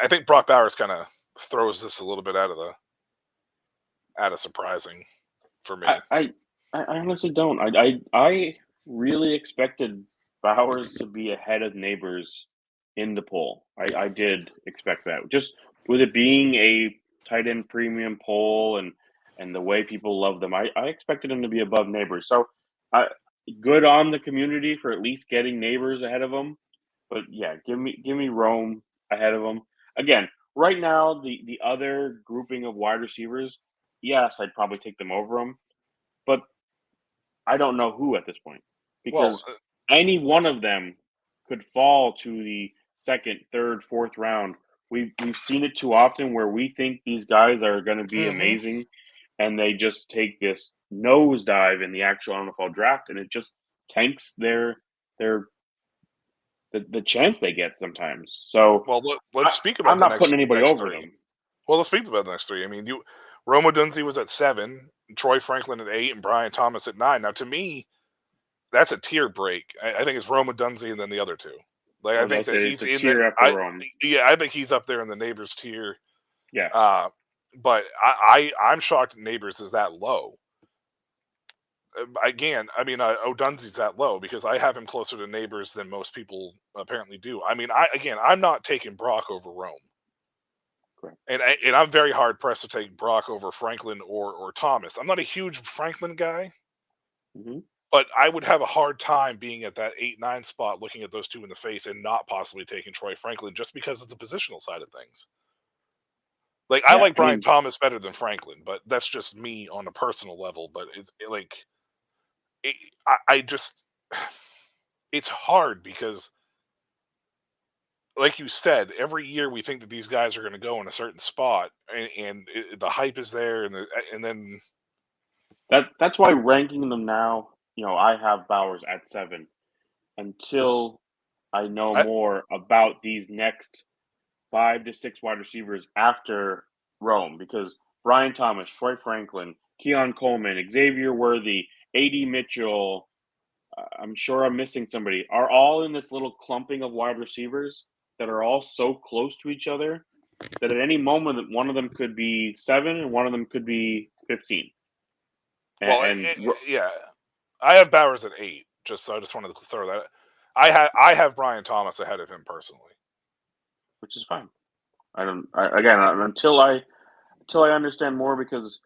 I think Brock Bowers kind of throws this a little bit out of surprising for me. I honestly don't. I really expected Bowers to be ahead of Neighbors in the poll. I did expect that. Just with it being a tight end premium poll and the way people love them, I expected him to be above Neighbors. So good on the community for at least getting Neighbors ahead of him. But yeah, give me Rome ahead of him. Again, right now the other grouping of wide receivers, yes, I'd probably take them over him. But I don't know who at this point, because any one of them could fall to the second, third, fourth round. We've seen it too often where we think these guys are going to be amazing, and they just take this nosedive in the actual NFL draft, and it just tanks the chance they get sometimes. So, well, let's speak about. I'm not putting anybody over them. Well, let's speak about the next 3. I mean, Rome Odunze was at 7, Troy Franklin at 8, and Brian Thomas at 9. Now, to me, that's a tier break. I think it's Rome Odunze and then the other 2. Like, I think that he's in tier after Rome. Yeah, I think he's up there in the Neighbors tier. Yeah. But I'm shocked Neighbors is that low. Again, I mean, Odunze's that low because I have him closer to Neighbors than most people apparently do. I mean, I'm not taking Brock over Rome. And I'm very hard pressed to take Brock over Franklin or Thomas. I'm not a huge Franklin guy, but I would have a hard time being at that 8-9 spot, looking at those 2 in the face, and not possibly taking Troy Franklin just because of the positional side of things. Like, I like Brian Thomas better than Franklin, but that's just me on a personal level. But it's hard because, like you said, every year we think that these guys are going to go in a certain spot, and the hype is there, and then that's why ranking them now, I have Bowers at 7 until I know more about these next 5 to 6 wide receivers after Rome, because Brian Thomas, Troy Franklin, Keon Coleman, Xavier Worthy, A.D. Mitchell, I'm sure I'm missing somebody, are all in this little clumping of wide receivers that are all so close to each other that at any moment one of them could be 7 and one of them could be 15. Yeah, I have Bowers at 8. I just wanted to throw that. I have Brian Thomas ahead of him personally, which is fine. Until I understand more, because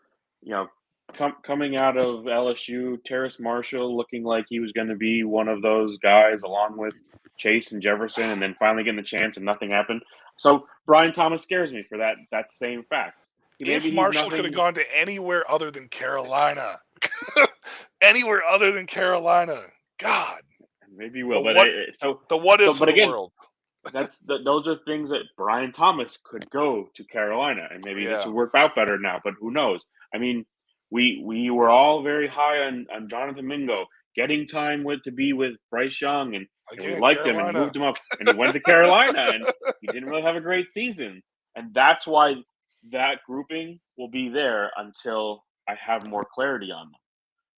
coming out of LSU, Terrace Marshall looking like he was going to be one of those guys along with Chase and Jefferson, and then finally getting the chance and nothing happened. So Brian Thomas scares me for that same fact. If Marshall could have gone to anywhere other than Carolina, anywhere other than Carolina, God, maybe he will. But the what ifs of the world. Those are things that Brian Thomas could go to Carolina, and maybe this would work out better now. But who knows? I mean, we were all very high on Jonathan Mingo getting time to be with Bryce Young, and we liked him and moved him up, and he went to Carolina, and he didn't really have a great season. And that's why that grouping will be there until I have more clarity on them.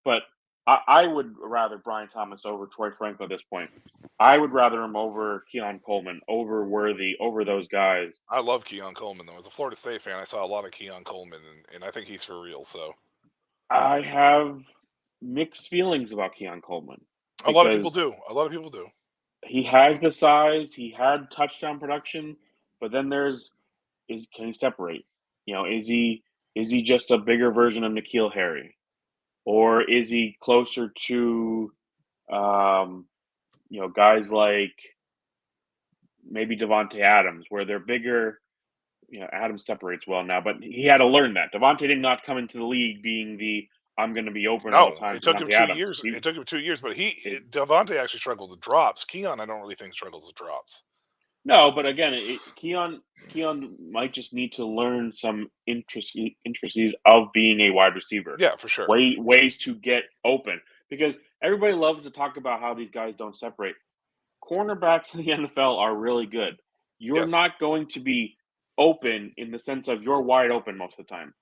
But I would rather Brian Thomas over Troy Franklin at this point. I would rather him over Keon Coleman, over Worthy, over those guys. I love Keon Coleman, though. As a Florida State fan, I saw a lot of Keon Coleman, and I think he's for real. So I have mixed feelings about Keon Coleman. A lot of people do. He has the size. He had touchdown production, but then can he separate? Is he just a bigger version of N'Keal Harry? Or is he closer to, guys like maybe Devontae Adams, where they're bigger Adams separates well now, but he had to learn that. Devontae did not come into the league being the I'm going to be open all No, the time. it took him Devontae 2 Adams. years. It took him 2 years, but Devontae actually struggled with drops. Keon, I don't really think struggles with drops. No, but again, Keon might just need to learn some intricacies of being a wide receiver. Yeah, for sure. Ways to get open, because everybody loves to talk about how these guys don't separate. Cornerbacks in the NFL are really good. You're Yes. not going to be open in the sense of you're wide open most of the time.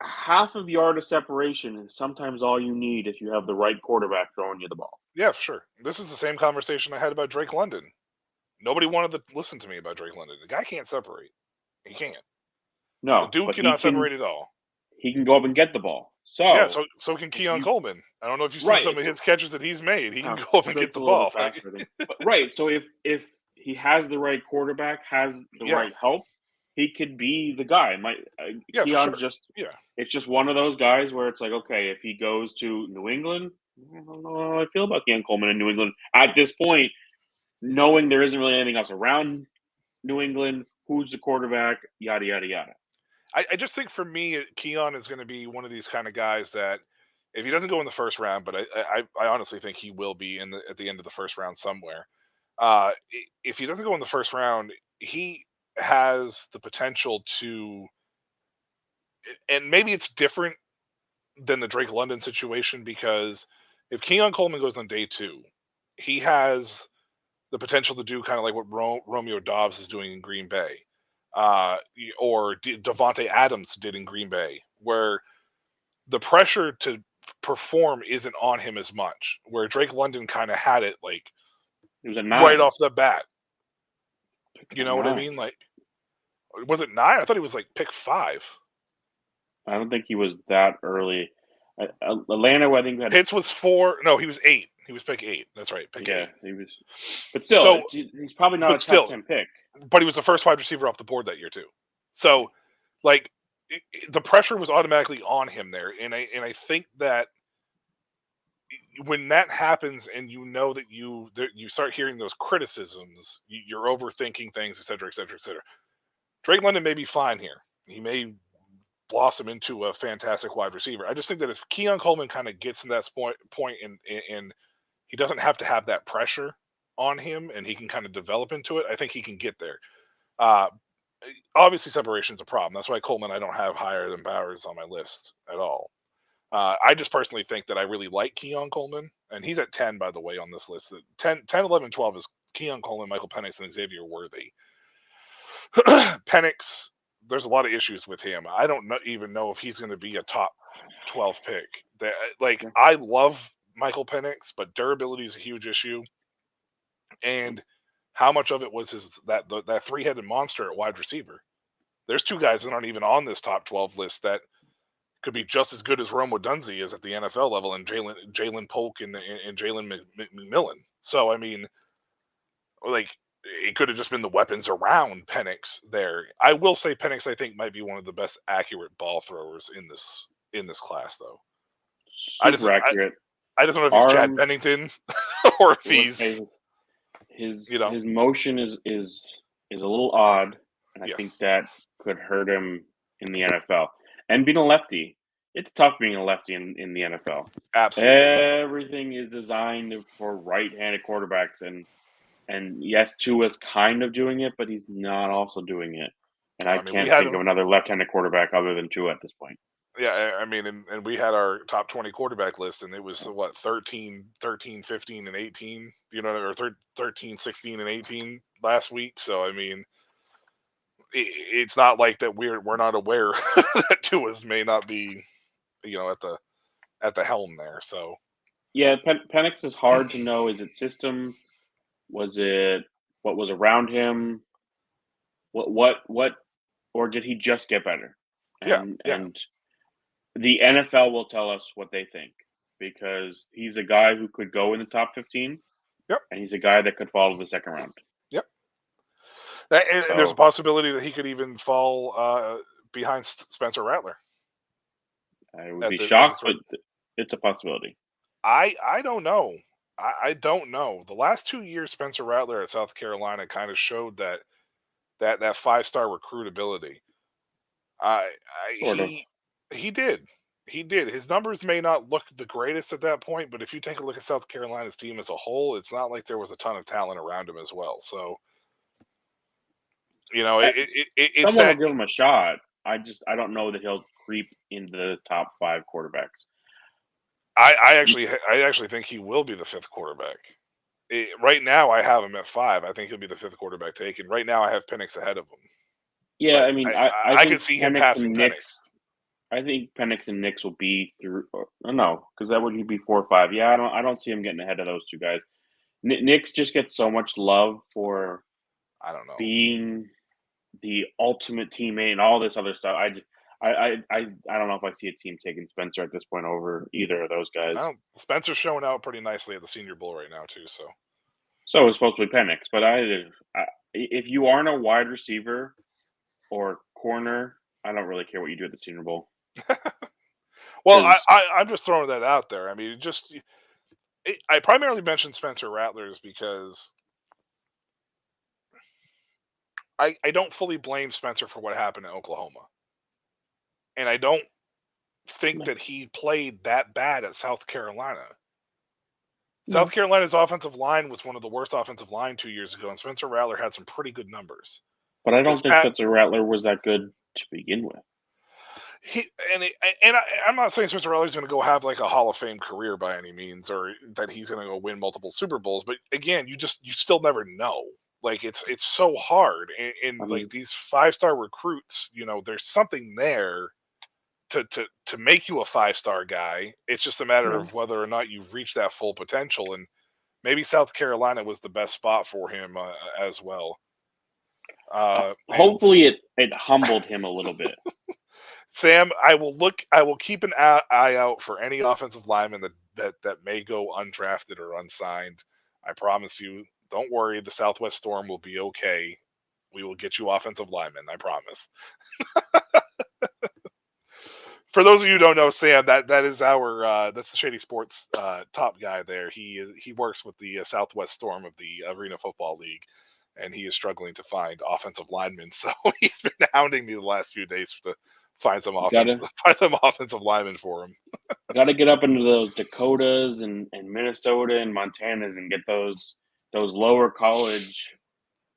Half of yard of separation is sometimes all you need if you have the right quarterback throwing you the ball. Yeah, for sure. This is the same conversation I had about Drake London. Nobody wanted to listen to me about Drake London. The guy can't separate. He can't. No, The dude but cannot separate at all. He can go up and get the ball. Yeah, so can Keon Coleman. I don't know if you've seen some of his catches that he's made. He can go up and get the ball. Right. So if he has the right quarterback, has the right help, he could be the guy. Keon it's just one of those guys where it's like, okay, if he goes to New England, I don't know how I feel about Keon Coleman in New England at this point, knowing there isn't really anything else around New England, who's the quarterback, yada yada yada. I just think for me, Keon is going to be one of these kind of guys that if he doesn't go in the first round, but I honestly think he will be at the end of the first round somewhere. If he doesn't go in the first round, he has the potential to, and maybe it's different than the Drake London situation, because if Keon Coleman goes on day 2, he has the potential to do kind of like what Romeo Doubs is doing in Green Bay. Or Devontae Adams did in Green Bay, where the pressure to perform isn't on him as much, where Drake London kind of had it like it was right off the bat. You know what I mean? Like, was it 9? I thought he was like pick 5. I don't think he was that early. Atlanta, I think, Pitts was 4. No, he was 8. He was pick 8. That's right. Pick 8. He was. But still, he's probably not a top 10 pick. But he was the first wide receiver off the board that year too. So, like, the pressure was automatically on him there, and I think that when that happens, and you know that you start hearing those criticisms, you're overthinking things, et cetera, et cetera, et cetera. Drake London may be fine here. He may blossom into a fantastic wide receiver. I just think that if Keon Coleman kind of gets in that point and he doesn't have to have that pressure on him, and he can kind of develop into it, I think he can get there. Obviously, separation is a problem. That's why Coleman I don't have higher than Bowers on my list at all. I just personally think that I really like Keon Coleman, and he's at 10, by the way, on this list. 10, 11, 12 is Keon Coleman, Michael Penix, and Xavier Worthy. Penix, there's a lot of issues with him. I don't even know if he's going to be a top 12 pick. I love Michael Penix, but durability is a huge issue. And how much of it was that 3-headed monster at wide receiver? There's 2 guys that aren't even on this top 12 list that could be just as good as Rome Odunze is at the NFL level, and Jalen Polk and Jalen McMillan. So, I mean, like, it could have just been the weapons around Penix there. I will say Penix, I think, might be one of the best accurate ball throwers in this class, though. Super accurate. I just don't know if he's Chad Pennington or if he's his motion is a little odd, and I think that could hurt him in the NFL. And being a lefty, it's tough being a lefty in the NFL. Absolutely. Everything is designed for right-handed quarterbacks, and yes, Tua's kind of doing it, but he's not also doing it. And I can't think of another left-handed quarterback other than Tua at this point. Yeah, I mean, and we had our top 20 quarterback list, and it was, 13, 15, and 18, or 13, 16, and 18 last week. So, I mean, it's not like that we're not aware that Tua's may not be, at the helm there. So, yeah, Penix is hard to know. Is it system? Was it what was around him? What, or did he just get better? And the NFL will tell us what they think, because he's a guy who could go in the top 15. Yep. And he's a guy that could fall to the second round. Yep. And there's a possibility that he could even fall behind Spencer Rattler. I would be shocked, but it's a possibility. I don't know. I don't know. The last 2 years, Spencer Rattler at South Carolina kind of showed that that 5-star recruitability. He did. He did. His numbers may not look the greatest at that point, but if you take a look at South Carolina's team as a whole, it's not like there was a ton of talent around him as well. So, it's someone that. will give him a shot. I don't know that he'll creep into the top 5 quarterbacks. I actually think he will be the 5th quarterback. Right now, I have him at 5. I think he'll be the 5th quarterback taken. Right now, I have Penix ahead of him. Yeah, But I mean, I can see him passing Penix. I think Penix and Nix will be through. No, because that would be 4 or 5. Yeah, I don't see him getting ahead of those two guys. Nix just gets so much love for I don't know being the ultimate teammate and all this other stuff. I don't know if I see a team taking Spencer at this point over either of those guys. Spencer's showing out pretty nicely at the Senior Bowl right now too. So it's supposed to be Penix, but if you aren't a wide receiver or corner, I don't really care what you do at the Senior Bowl. Well, I'm just throwing that out there. I mean, I primarily mentioned Spencer Rattlers because I don't fully blame Spencer for what happened in Oklahoma. And I don't think that he played that bad at South Carolina. No. South Carolina's offensive line was one of the worst offensive line 2 years ago, and Spencer Rattler had some pretty good numbers. But I don't think Spencer Rattler was that good to begin with. I'm not saying Spencer Rattler's going to go have like a Hall of Fame career by any means, or that he's going to go win multiple Super Bowls. But again, you still never know. Like it's so hard, and like these 5-star recruits, there's something there to make you a 5-star guy. It's just a matter of whether or not you've reached that full potential, and maybe South Carolina was the best spot for him as well. Hopefully, it humbled him a little bit. Sam, I will keep an eye out for any offensive lineman that may go undrafted or unsigned. I promise you. Don't worry, the Southwest Storm will be okay. We will get you offensive linemen, I promise. For those of you who don't know, Sam, that is that's the Shady Sports top guy there. He works with the Southwest Storm of the Arena Football League, and he is struggling to find offensive linemen. So he's been hounding me the last few days to find some offensive linemen for him. Got to get up into those Dakotas and Minnesota and Montanas and get those lower college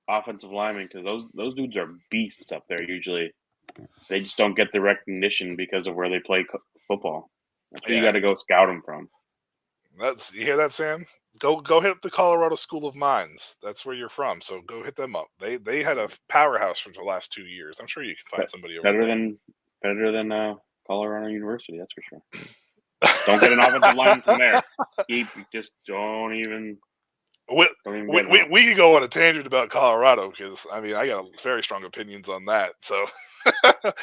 offensive linemen, because those dudes are beasts up there usually. They just don't get the recognition because of where they play football. That's where you got to go scout them from. You hear that, Sam? Go hit up the Colorado School of Mines. That's where you're from, so go hit them up. They had a powerhouse for the last 2 years. I'm sure you can find somebody over there. Better than Colorado University, that's for sure. Don't get an offensive line from there. Just don't even. We could go on a tangent about Colorado because I got very strong opinions on that. So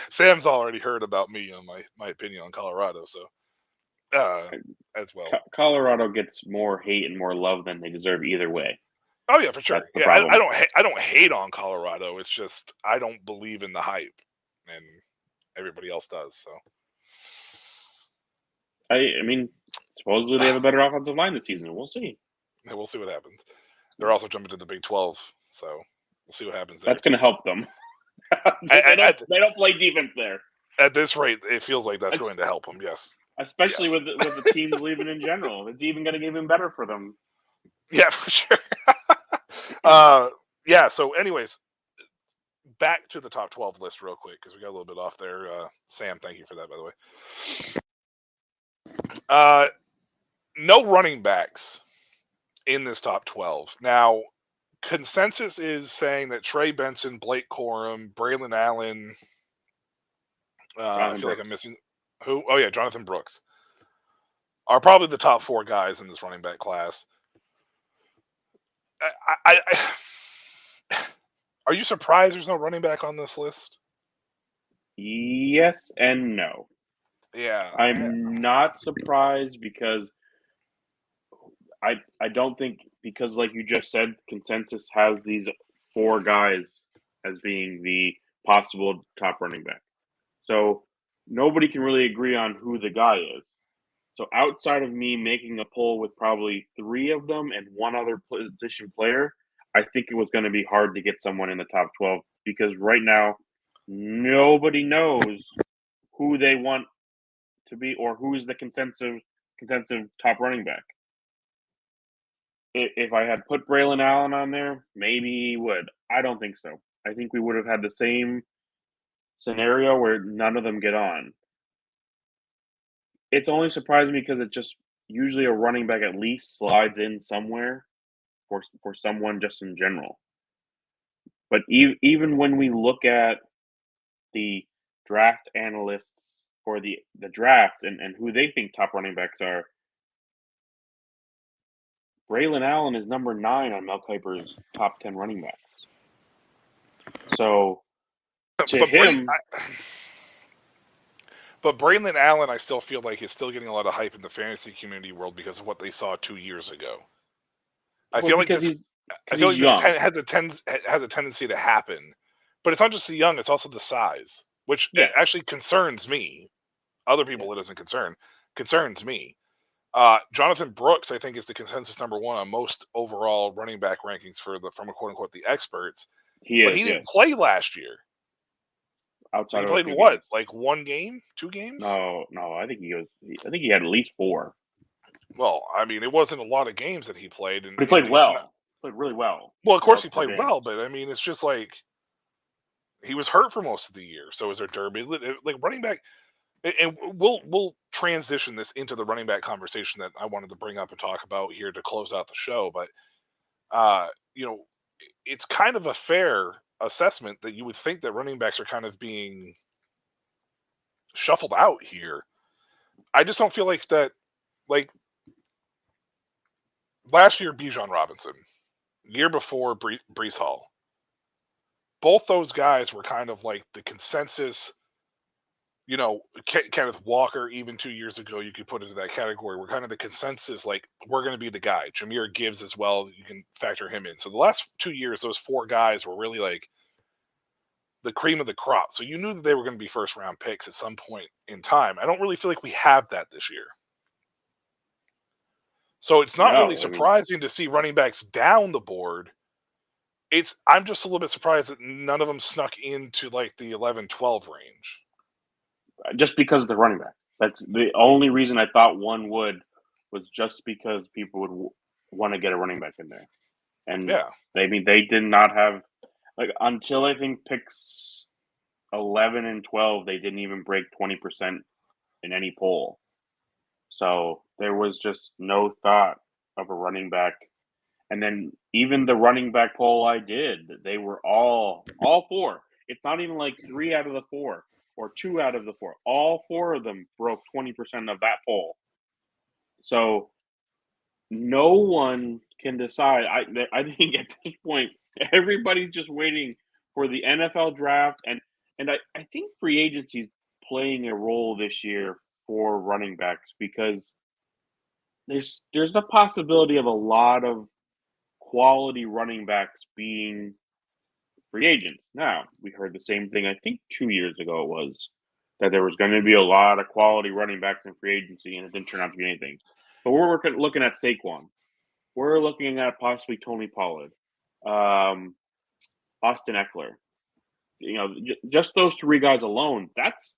Sam's already heard about me on my opinion on Colorado. So as well, Colorado gets more hate and more love than they deserve either way. Oh yeah, for sure. Yeah, I don't hate on Colorado. It's just I don't believe in the hype, and everybody else does. So I mean, supposedly they have a better offensive line this season. We'll see. Yeah, we'll see what happens. They're also jumping to the Big 12, so we'll see what happens there. That's going to help them. They don't play defense there. At this rate, it feels like that's going to help them, yes. Especially with the teams leaving in general. It's even going to get even better for them. Yeah, for sure. So anyways, back to the top 12 list real quick, because we got a little bit off there. Sam, thank you for that, by the way. No running backs in this top 12. Now, consensus is saying that Trey Benson, Blake Corum, Braylon Allen, I feel like I'm missing who? Oh yeah, Jonathan Brooks are probably the top 4 guys in this running back class. Are you surprised there's no running back on this list? Yes and no. Yeah. I'm not surprised because I don't think, because like you just said, consensus has these 4 guys as being the possible top running back. So nobody can really agree on who the guy is. So outside of me making a poll with probably 3 of them and 1 other position player, I think it was going to be hard to get someone in the top 12 because right now nobody knows who they want to be or who is the consensus top running back. If I had put Braylon Allen on there, maybe he would. I don't think so. I think we would have had the same scenario where none of them get on. It's only surprising because it just usually a running back at least slides in somewhere for someone just in general. But even when we look at the draft analysts for the draft and who they think top running backs are, Braylon Allen is number 9 on Mel Kiper's top 10 running backs. So, to him... But Braylon Allen, I still feel like is still getting a lot of hype in the fantasy community world because of what they saw 2 years ago. I feel like this has a tendency to happen. But it's not just the young; it's also the size, which actually concerns me. Other people it doesn't concerns me. Jonathan Brooks, I think, is the consensus number 1 on most overall running back rankings from a quote unquote the experts. He didn't play last year. Outside he played what, games. Like 1 game, 2 games? No. I think he had at least 4. Well, I mean, it wasn't a lot of games that he played, and he played well. Played really well. Well, of course he played well, but I mean, it's just like he was hurt for most of the year. So is there durability? Like running back, and we'll transition this into the running back conversation that I wanted to bring up and talk about here to close out the show. But it's kind of a fair assessment that you would think that running backs are kind of being shuffled out here. I just don't feel like that. Like last year, Bijan Robinson, year before Breece Hall, both those guys were kind of like the consensus. Kenneth Walker, even 2 years ago, you could put into that category. We're kind of the consensus, like, we're going to be the guy. Jahmyr Gibbs as well, you can factor him in. So the last 2 years, those 4 guys were really like the cream of the crop. So you knew that they were going to be first-round picks at some point in time. I don't really feel like we have that this year. So it's not really surprising to see running backs down the board. I'm just a little bit surprised that none of them snuck into like the 11-12 range. Just because of the running back. That's the only reason I thought one would, was just because people would want to get a running back in there. And they did not have, like, until I think picks 11 and 12, they didn't even break 20% in any poll. So there was just no thought of a running back. And then even the running back poll I did, they were all 4. It's not even like 3 out of the 4. Or 2 out of the 4. All 4 of them broke 20% of that poll. So no one can decide. I think at this point, everybody's just waiting for the NFL draft. And I think free agency is playing a role this year for running backs because there's the possibility of a lot of quality running backs being free agents. Now, we heard the same thing, I think 2 years ago it was, that there was going to be a lot of quality running backs in free agency, and it didn't turn out to be anything. But we're looking at Saquon. We're looking at possibly Tony Pollard, Austin Eckler. Just those 3 guys alone, that's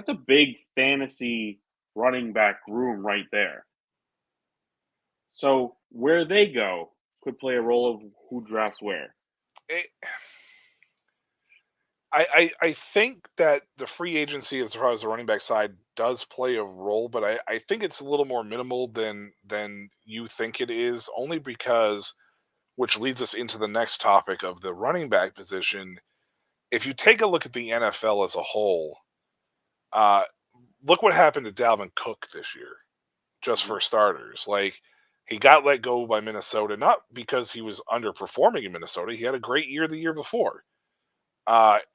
a big fantasy running back room right there. So where they go could play a role of who drafts where. I think that the free agency, as far as the running back side, does play a role, but I think it's a little more minimal than you think it is, only because, which leads us into the next topic of the running back position. If you take a look at the NFL as a whole, look what happened to Dalvin Cook this year, just for starters. Like, he got let go by Minnesota, not because he was underperforming in Minnesota. He had a great year the year before.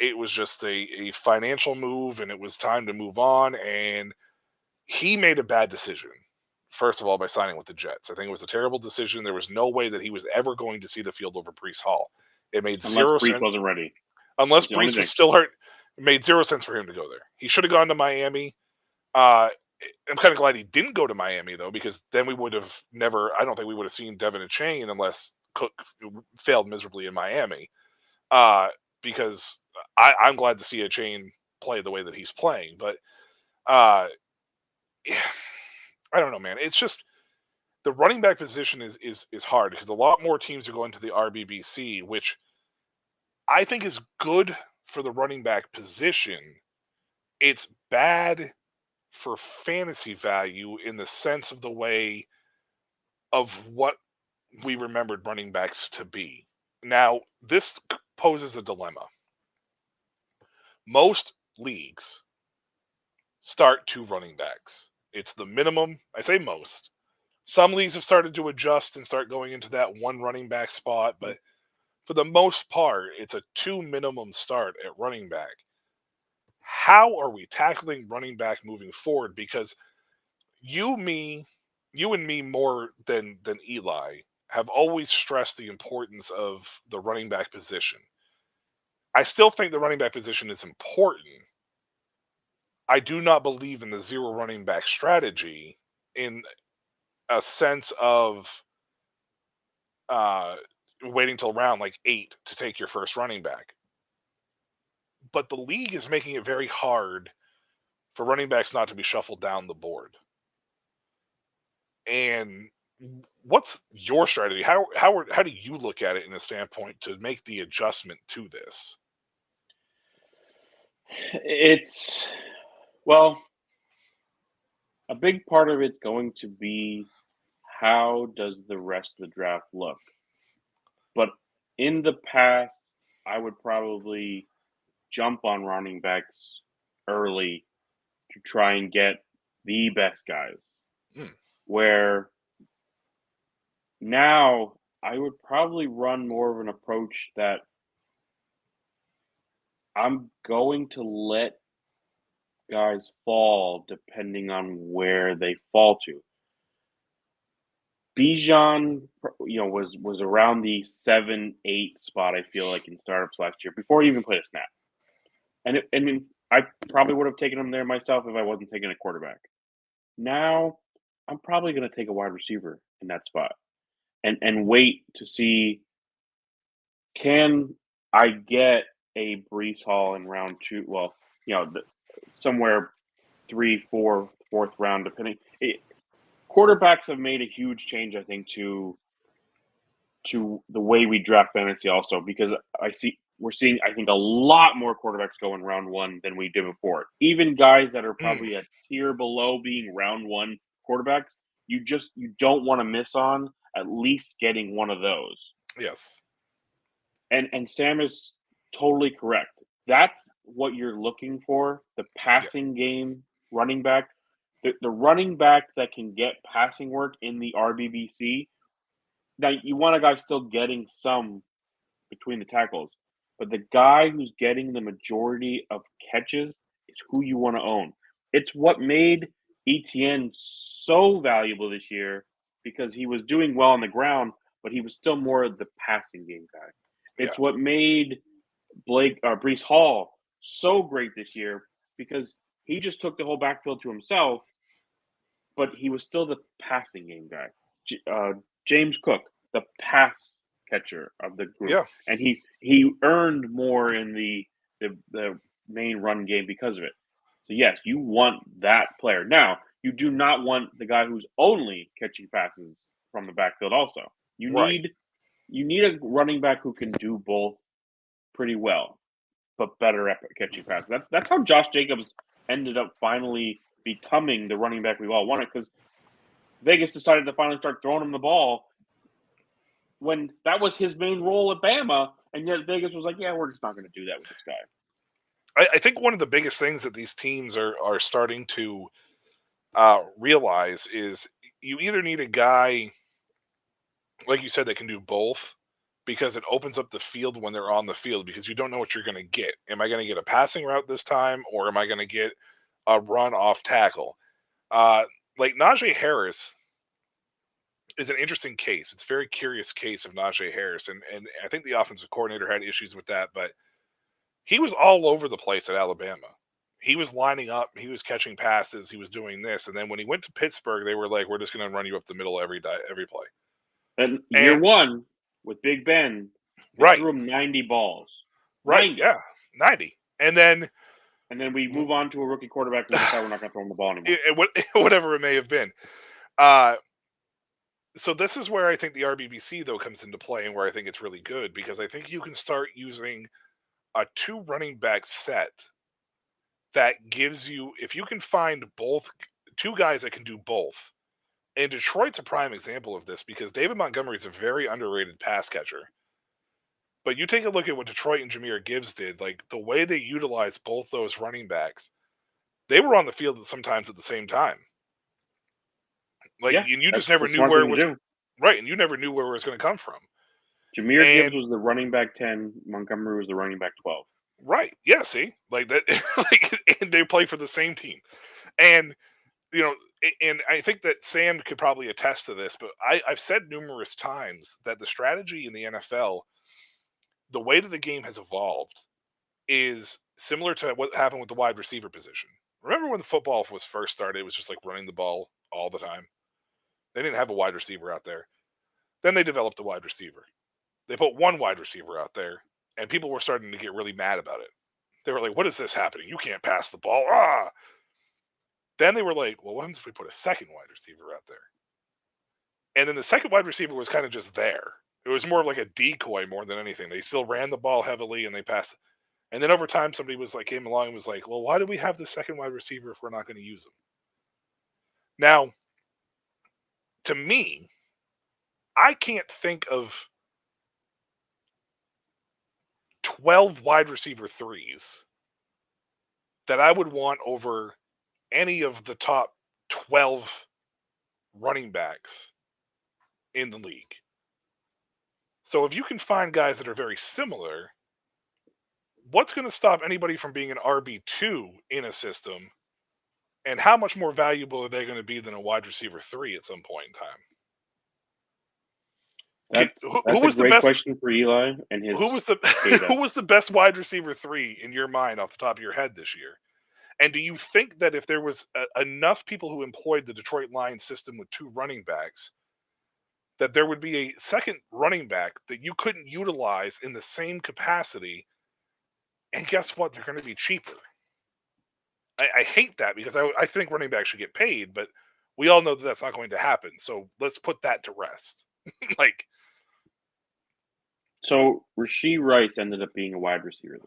It was just a financial move, and it was time to move on. And he made a bad decision, first of all, by signing with the Jets. I think it was a terrible decision. There was no way that he was ever going to see the field over Breece Hall. It made zero sense. Breece wasn't ready. Unless Breece was still hurt, it made 0 sense for him to go there. He should have gone to Miami. I'm kind of glad he didn't go to Miami, though, because then we would have never – I don't think we would have seen Devin and Chain unless Cook failed miserably in Miami. Because I'm glad to see a chain play the way that he's playing. But yeah, I don't know, man. It's just the running back position is hard because a lot more teams are going to the RBBC, which I think is good for the running back position. It's bad for fantasy value in the sense of the way of what we remembered running backs to be. Now, this poses a dilemma. Most leagues start 2 running backs. It's the minimum. I say most. Some leagues have started to adjust and start going into that 1 running back spot, but for the most part, it's a 2 minimum start at running back. How are we tackling running back moving forward? Because you and me more than Eli have always stressed the importance of the running back position. I still think the running back position is important. I do not believe in the 0 running back strategy in a sense of waiting till round like 8 to take your first running back. But the league is making it very hard for running backs not to be shuffled down the board. And what's your strategy? How do you look at it in a standpoint to make the adjustment to this? It's, well, a big part of it's going to be how does the rest of the draft look? But in the past, I would probably jump on running backs early to try and get the best guys. Where now I would probably run more of an approach that I'm going to let guys fall depending on where they fall to. Bijan, was around the 7-8 spot, I feel like, in startups last year before he even played a snap. And I probably would have taken him there myself if I wasn't taking a quarterback. Now, I'm probably going to take a wide receiver in that spot and wait to see, can I get a Breece Hall in round 2? Well, somewhere 3, 4, 4th round, depending. Quarterbacks have made a huge change, I think, to the way we draft fantasy also, because we're seeing, I think, a lot more quarterbacks go in round 1 than we did before. Even guys that are probably a tier below being round 1 quarterbacks, you don't want to miss on at least getting one of those. Yes. And Sam is totally correct. That's what you're looking for, the passing game running back. The running back that can get passing work in the RBBC. Now, you want a guy still getting some between the tackles, but the guy who's getting the majority of catches is who you want to own. It's what made Etienne so valuable this year, because he was doing well on the ground, but he was still more of the passing game guy. It's what made Breece Hall so great this year, because he just took the whole backfield to himself, but he was still the passing game guy. James Cook, the pass catcher of the group, and he earned more in the main run game because of it. So yes, you want that player. Now, you do not want the guy who's only catching passes from the backfield. Also, you need a running back who can do both pretty well, but better at catching passes. That's how Josh Jacobs ended up finally becoming the running back we all wanted, because Vegas decided to finally start throwing him the ball when that was his main role at Bama, and yet Vegas was like, yeah, we're just not going to do that with this guy. I think one of the biggest things that these teams are starting to realize is you either need a guy, like you said, that can do both, because it opens up the field when they're on the field, because you don't know what you're going to get. Am I going to get a passing route this time, or am I going to get a run off tackle? Like Najee Harris is an interesting case. It's a very curious case of Najee Harris, and I think the offensive coordinator had issues with that, but he was all over the place at Alabama. He was lining up, he was catching passes, he was doing this, and then when he went to Pittsburgh, they were like, we're just going to run you up the middle every play. And year one, with Big Ben, they Right. threw him 90 balls. Right. 90. Yeah. 90. And then we move on to a rookie quarterback and we decide we're not going to throw him the ball anymore. Whatever it may have been. So this is where I think the RBBC, though, comes into play and where I think it's really good, because I think you can start using a 2 running back set that gives you, if you can find both 2 guys that can do both. And Detroit's a prime example of this because David Montgomery is a very underrated pass catcher. But you take a look at what Detroit and Jahmyr Gibbs did, like the way they utilized both those running backs, they were on the field sometimes at the same time. Like, Yeah, and you just that's never the knew smart where it thing was to do. right, and you never knew where it was going to come from. Jahmyr Gibbs And- was the running back 10. Montgomery was the running back 12. Right? Yeah. See, like that, and they play for the same team, and and I think that Sam could probably attest to this. But I've said numerous times that the strategy in the NFL, the way that the game has evolved, is similar to what happened with the wide receiver position. Remember when the football was first started, it was just like running the ball all the time. They didn't have a wide receiver out there. Then they developed a wide receiver. They put one wide receiver out there, and people were starting to get really mad about it. They were like, what is this happening? You can't pass the ball. Ah! Then they were like, well, what happens if we put a second wide receiver out there? And then the second wide receiver was kind of just there. It was more of like a decoy more than anything. They still ran the ball heavily and they passed. And then over time, somebody came along and was like, well, why do we have the second wide receiver if we're not going to use him? Now, to me, I can't think of 12 wide receiver 3s that I would want over any of the top 12 running backs in the league. So if you can find guys that are very similar, what's going to stop anybody from being an RB2 in a system? And how much more valuable are they going to be than a wide receiver 3 at some point in time? That's who was a the great best question for Eli and his who was the data. who was the best wide receiver 3 in your mind off the top of your head this year? And do you think that if there was enough people who employed the Detroit Lions system with 2 running backs, that there would be a second running back that you couldn't utilize in the same capacity? And guess what? They're going to be cheaper. I hate that because I think running backs should get paid, but we all know that that's not going to happen. So let's put that to rest. So Rashee Rice ended up being a wide receiver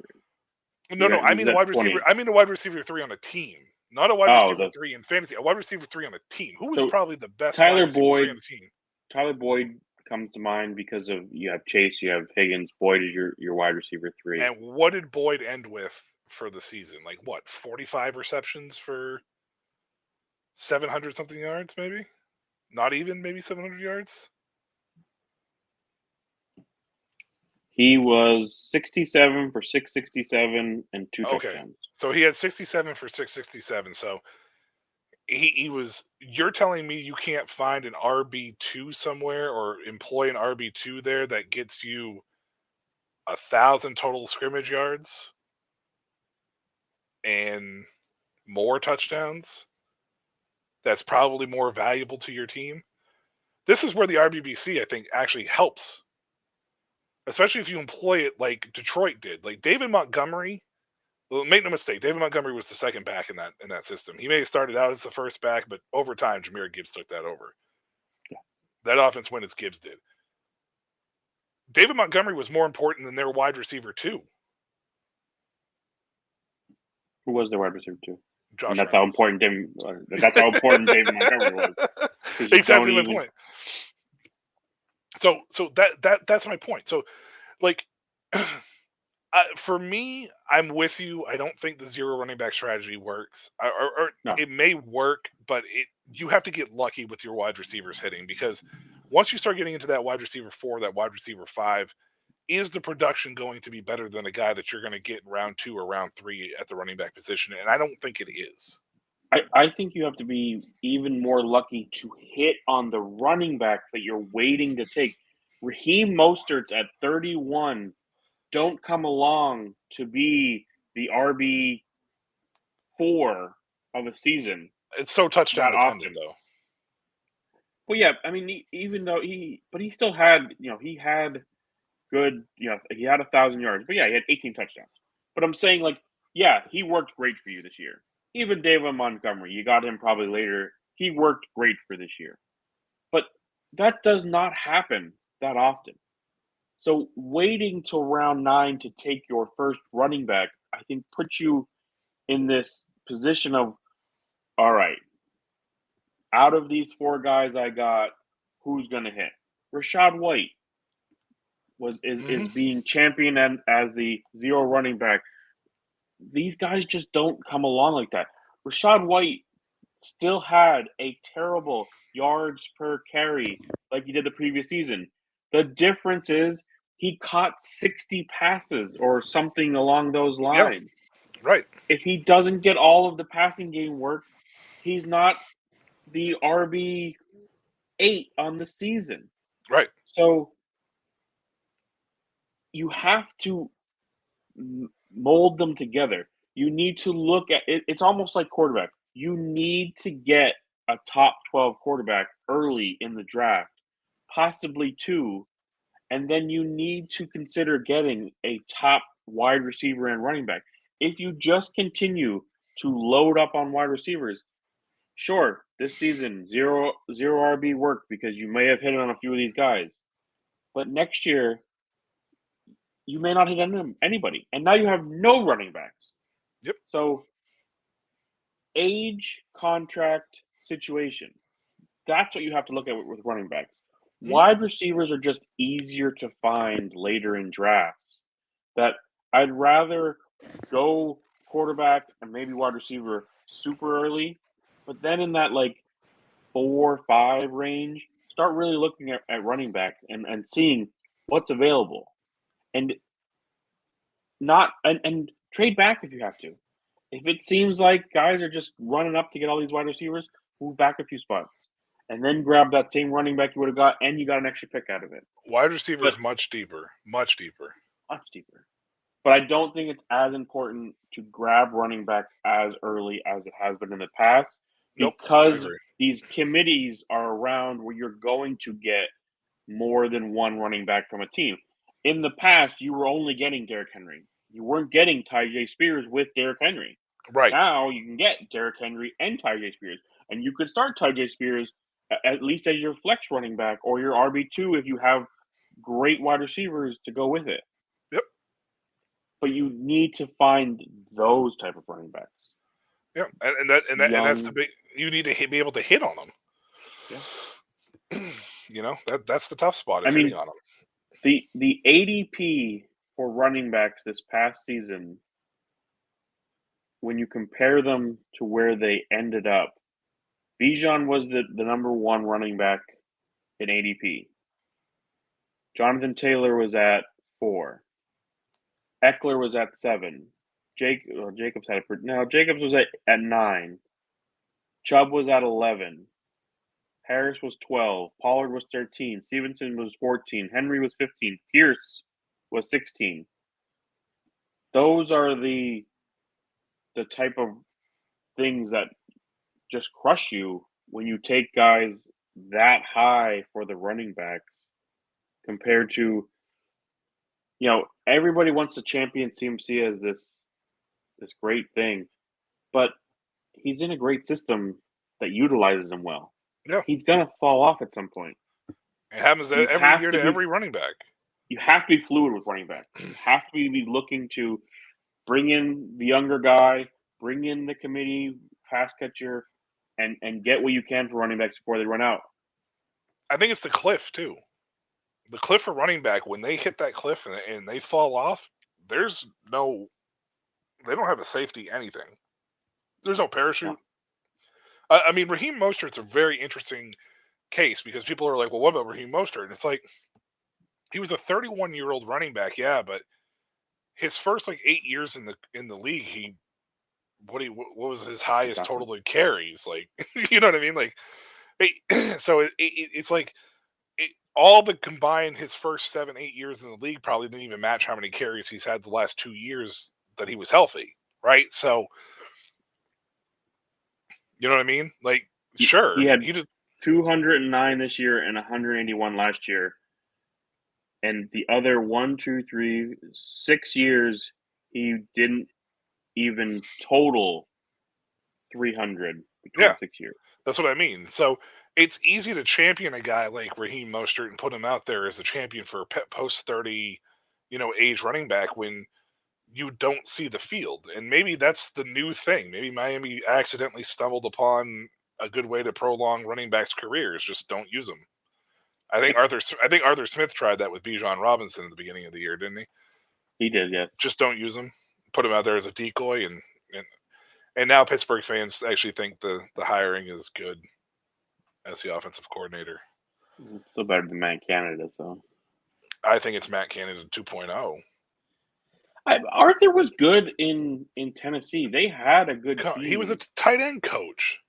3. No, I mean a wide 20. receiver. I mean a wide receiver 3 on a team, not a wide receiver 3 in fantasy. A wide receiver 3 on a team. Who was probably the best Tyler wide receiver 3 on a team? Tyler Boyd comes to mind because of you have Chase, you have Higgins. Boyd is your wide receiver 3. And what did Boyd end with for the season? Like what? 45 receptions for 700 something yards, maybe? Not even, maybe 700 yards. He was 67 for 667 and 2 touchdowns. So he had 67 for 667. So he was. You're telling me you can't find an RB2 somewhere or employ an RB2 there that gets you 1,000 total scrimmage yards and more touchdowns? That's probably more valuable to your team. This is where the RBBC, I think, actually helps. Especially if you employ it like Detroit did. Like David Montgomery, well, make no mistake, David Montgomery was the second back in that system. He may have started out as the first back, but over time, Jahmyr Gibbs took that over. Yeah. That offense went as Gibbs did. David Montgomery was more important than their wide receiver 2. Who was their wide receiver 2? Josh and that's Reynolds. how important David Montgomery was. Exactly my point. So that's my point. So, like, for me, I'm with you. I don't think the 0 running back strategy works. No. It may work, but you have to get lucky with your wide receivers hitting, because once you start getting into that wide receiver 4, that wide receiver 5, is the production going to be better than a guy that you're going to get in round 2 or round 3 at the running back position? And I don't think it is. I think you have to be even more lucky to hit on the running back that you're waiting to take. Raheem Mostert's at 31 don't come along to be the RB4 of a season. It's so touchdown dependent, though. Well, yeah, I mean, even though he still had, he had good, he had 1,000 yards, but yeah, he had 18 touchdowns. But I'm saying, like, yeah, he worked great for you this year. Even David Montgomery, you got him probably later. He worked great for this year. But that does not happen that often. So waiting till round 9 to take your first running back, I think puts you in this position of, all right, out of these 4 guys I got, who's going to hit? Rashad White is being championed as the 0 running back. These guys just don't come along like that. Rashad White still had a terrible yards per carry like he did the previous season. The difference is he caught 60 passes or something along those lines. Yeah, right. If he doesn't get all of the passing game work, he's not the RB8 on the season. Right. So you have to mold them together. You need to look at it. It's almost like quarterback. You need to get a top 12 quarterback early in the draft, possibly 2, and then you need to consider getting a top wide receiver and running back. If you just continue to load up on wide receivers, sure, this season, zero RB work because you may have hit on a few of these guys. But next year, you may not hit anybody. And now you have no running backs. Yep. So, age, contract, situation. That's what you have to look at with running backs. Wide receivers are just easier to find later in drafts. That I'd rather go quarterback and maybe wide receiver super early, but then in that like 4 or 5 range, start really looking at running backs and seeing what's available. And trade back if you have to. If it seems like guys are just running up to get all these wide receivers, move back a few spots. And then grab that same running back you would have got, and you got an extra pick out of it. Wide receiver is much deeper. Much deeper. Much deeper. But I don't think it's as important to grab running backs as early as it has been in the past. Because these committees are around where you're going to get more than one running back from a team. In the past, you were only getting Derrick Henry. You weren't getting Tyjae Spears with Derrick Henry. Right. Now you can get Derrick Henry and Tyjae Spears. And you could start Tyjae Spears at least as your flex running back or your RB2 if you have great wide receivers to go with it. Yep. But you need to find those type of running backs. Yeah, and that's the big. You need to be able to hit on them. Yeah. That's the tough spot. Hitting on them. The ADP for running backs this past season, when you compare them to where they ended up, Bijan was the number 1 running back in ADP. Jonathan Taylor was at 4. Eckler was at 7. Jacobs was at 9. Chubb was at 11. Harris was 12. Pollard was 13. Stevenson was 14. Henry was 15. Pierce was 16. Those are the type of things that just crush you when you take guys that high for the running backs compared to, everybody wants to champion CMC as this great thing, but he's in a great system that utilizes him well. Yeah. He's going to fall off at some point. It happens every year to every running back. You have to be fluid with running back. You have to be looking to bring in the younger guy, bring in the committee, pass catcher, and get what you can for running backs before they run out. I think it's the cliff, too. The cliff for running back, when they hit that cliff and they fall off, they don't have a safety anything. There's no parachute. Yeah. I mean, Raheem Mostert's a very interesting case because people are like, well, what about Raheem Mostert? And it's like, he was a 31-year-old running back, yeah, but his first 8 years in the league, what was his highest total in carries? You know what I mean? So it's like all but combined, his first 7-8 years in the league probably didn't even match how many carries he's had the last 2 years that he was healthy, right? So, you know what I mean? Sure, he had 209 this year and 181 last year. And the other 6 years, he didn't even total 300 between 6 years. That's what I mean. So it's easy to champion a guy like Raheem Mostert and put him out there as a champion for a post 30, age running back when you don't see the field. And maybe that's the new thing. Maybe Miami accidentally stumbled upon a good way to prolong running backs' careers. Just don't use them. I think Arthur Smith tried that with Bijan Robinson at the beginning of the year, didn't he? He did, yes. Just don't use him. Put him out there as a decoy, and now Pittsburgh fans actually think the hiring is good as the offensive coordinator. It's still better than Matt Canada, so. I think it's Matt Canada 2.0. Arthur was good in Tennessee. They had a good team. He was a tight end coach.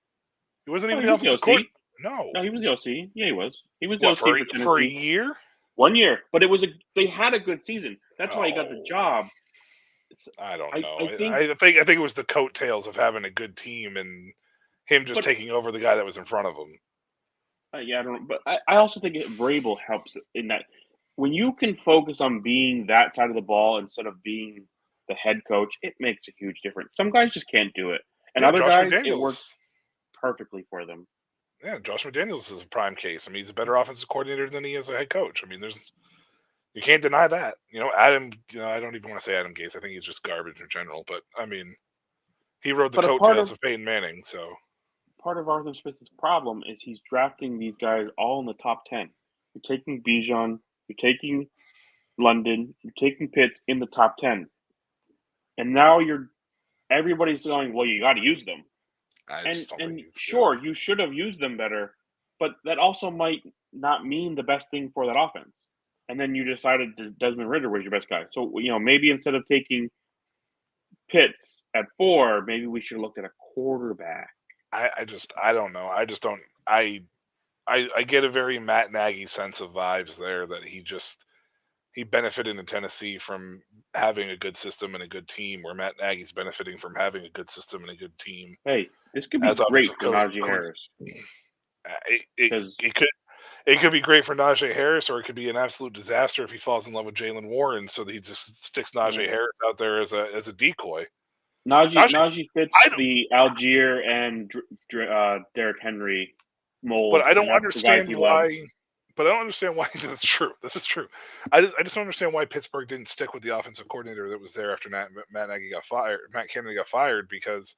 He wasn't even the offensive coordinator. No, he was the OC. Yeah, he was. He was the OC for Tennessee. For a year? 1 year. But they had a good season. That's why he got the job. I don't know. I think it was the coattails of having a good team and him just taking over the guy that was in front of him. Yeah, I don't know. But I also think Vrabel helps in that. When you can focus on being that side of the ball instead of being the head coach, it makes a huge difference. Some guys just can't do it. And other guys, it works perfectly for them. Yeah, Josh McDaniels is a prime case. I mean, he's a better offensive coordinator than he is a head coach. I mean, you can't deny that. Adam, I don't even want to say Adam Gase. I think he's just garbage in general. But, I mean, he rode the coattails of Peyton Manning, so. Part of Arthur Smith's problem is he's drafting these guys all in the top 10. You're taking Bijan, you're taking London, you're taking Pitts in the top 10. And now everybody's going, well, you got to use them. Sure, you should have used them better, but that also might not mean the best thing for that offense. And then you decided Desmond Ridder was your best guy. So, maybe instead of taking Pitts at 4, maybe we should have looked at a quarterback. I don't know. I get a very Matt Nagy sense of vibes there that he benefited in Tennessee from having a good system and a good team, where Matt Nagy's benefiting from having a good system and a good team. Hey, this could be great for Najee Harris. It could be great for Najee Harris, or it could be an absolute disaster if he falls in love with Jalen Warren, so that he just sticks Najee Harris out there as a decoy. Najee fits the Algier and Derrick Henry mold. But I don't understand why. But I don't understand why. That's true. This is true. I just don't understand why Pittsburgh didn't stick with the offensive coordinator that was there after Matt Nagy got fired. Matt Canada got fired, because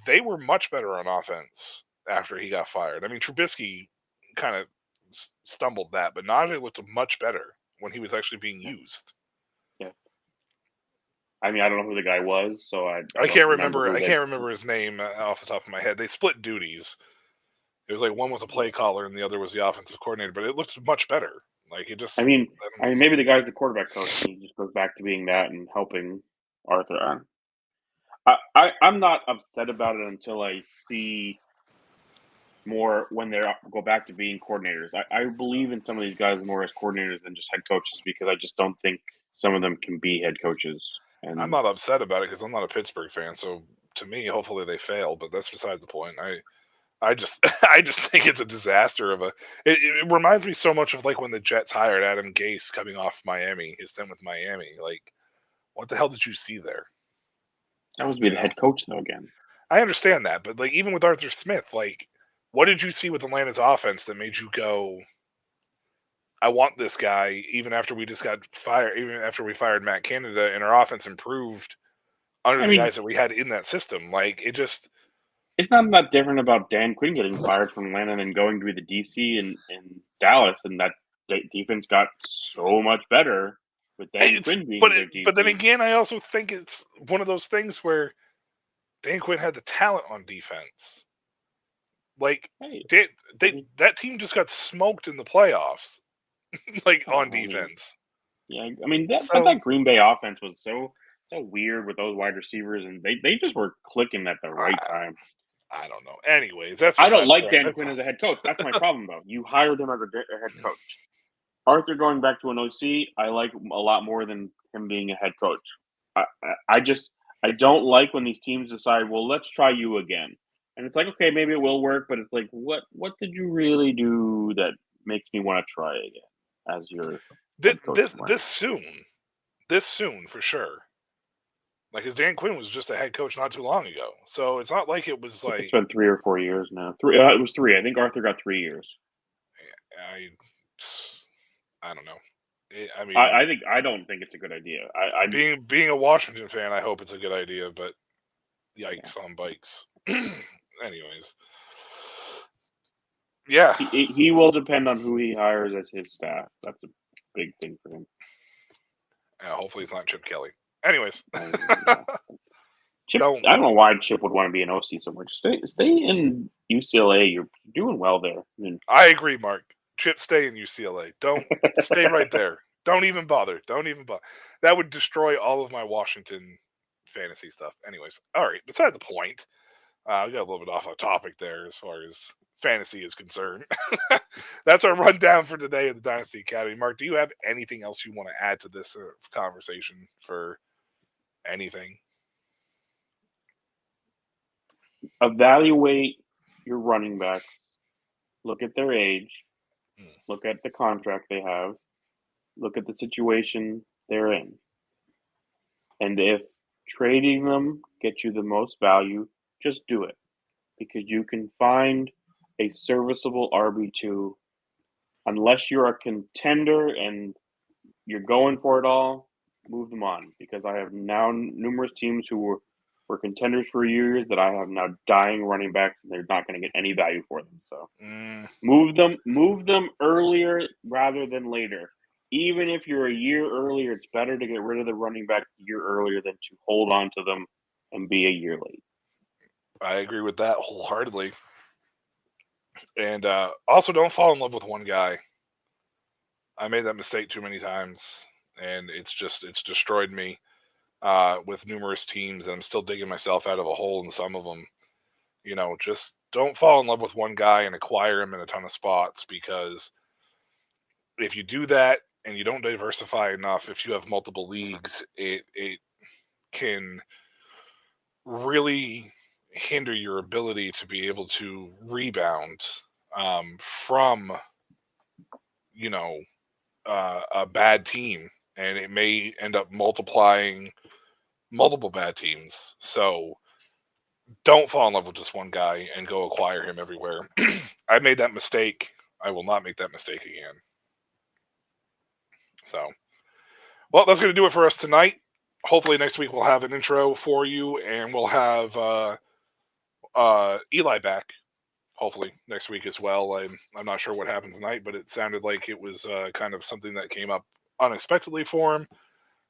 they were much better on offense after he got fired. I mean, Trubisky kind of stumbled that, but Najee looked much better when he was actually being used. Yes. I mean, I don't know who the guy was, so I can't remember. I can't remember his name off the top of my head. They split duties. It was like one was a play caller and the other was the offensive coordinator, but it looked much better. Like it just. I mean, maybe the guy's the quarterback coach, and he just goes back to being that and helping Arthur. I'm not upset about it until I see more when they go back to being coordinators. I believe in some of these guys more as coordinators than just head coaches, because I just don't think some of them can be head coaches. And I'm not upset about it because I'm not a Pittsburgh fan. So to me, hopefully they fail, but that's beside the point. I just think it's a disaster it reminds me so much of like when the Jets hired Adam Gase coming off Miami, his stint with Miami. Like, what the hell did you see there? That was being the head coach though again. I understand that, but like even with Arthur Smith, like what did you see with Atlanta's offense that made you go, I want this guy, even after we just got fired, even after we fired Matt Canada and our offense improved under the guys that we had in that system? Like it just. It's not that different about Dan Quinn getting fired from Atlanta and going to be the DC in Dallas, and that defense got so much better with Dan Quinn being their DC. But then again, I also think it's one of those things where Dan Quinn had the talent on defense. Like that team just got smoked in the playoffs, like on defense. Yeah, I mean that Green Bay offense was so weird with those wide receivers, and they just were clicking at the right time. I don't know. Anyways, I don't like Dan Quinn as a head coach. That's my problem, though. You hired him as a head coach. Arthur going back to an OC, I like a lot more than him being a head coach. I don't like when these teams decide, well, let's try you again. And it's like, okay, maybe it will work, but it's like, what did you really do that makes me want to try again as your head coach? This soon for sure. Like, his Dan Quinn was just a head coach not too long ago, so it's not like it was like it's been 3 or 4 years now. It was 3. I think Arthur got 3 years. I don't know. I mean, I don't think it's a good idea. being a Washington fan, I hope it's a good idea, but yikes on bikes. Anyways, yeah, he will depend on who he hires as his staff. That's a big thing for him. Hopefully it's not Chip Kelly. Anyways, Chip, I don't know why Chip would want to be an OC so much. Stay in UCLA. You're doing well there. I agree, Mark. Chip, stay in UCLA. Don't stay right there. Don't even bother. That would destroy all of my Washington fantasy stuff. Anyways, all right. Beside the point, we got a little bit off topic there as far as fantasy is concerned. That's our rundown for today of the Dynasty Academy. Mark, do you have anything else you want to add to this conversation for anything? Evaluate your running backs. Look at their age. Look at the contract they have. Look at the situation they're in. And if trading them gets you the most value, just do it. Because you can find a serviceable RB2. Unless you're a contender and you're going for it all, move them on. Because I have now numerous teams who were contenders for years that I have now dying running backs, and they're not going to get any value for them. So move them earlier rather than later. Even if you're a year earlier, it's better to get rid of the running back a year earlier than to hold on to them and be a year late. I agree with that wholeheartedly. And also, don't fall in love with one guy. I made that mistake too many times, and it's destroyed me with numerous teams, and I'm still digging myself out of a hole in some of them. Just don't fall in love with one guy and acquire him in a ton of spots, because if you do that and you don't diversify enough, if you have multiple leagues, it can really hinder your ability to be able to rebound from a bad team, and it may end up multiplying multiple bad teams. So don't fall in love with just one guy and go acquire him everywhere. I made that mistake. I will not make that mistake again. So, well, that's going to do it for us tonight. Hopefully next week we'll have an intro for you, and we'll have Eli back hopefully next week as well. I'm not sure what happened tonight, but it sounded like it was kind of something that came up unexpectedly for him.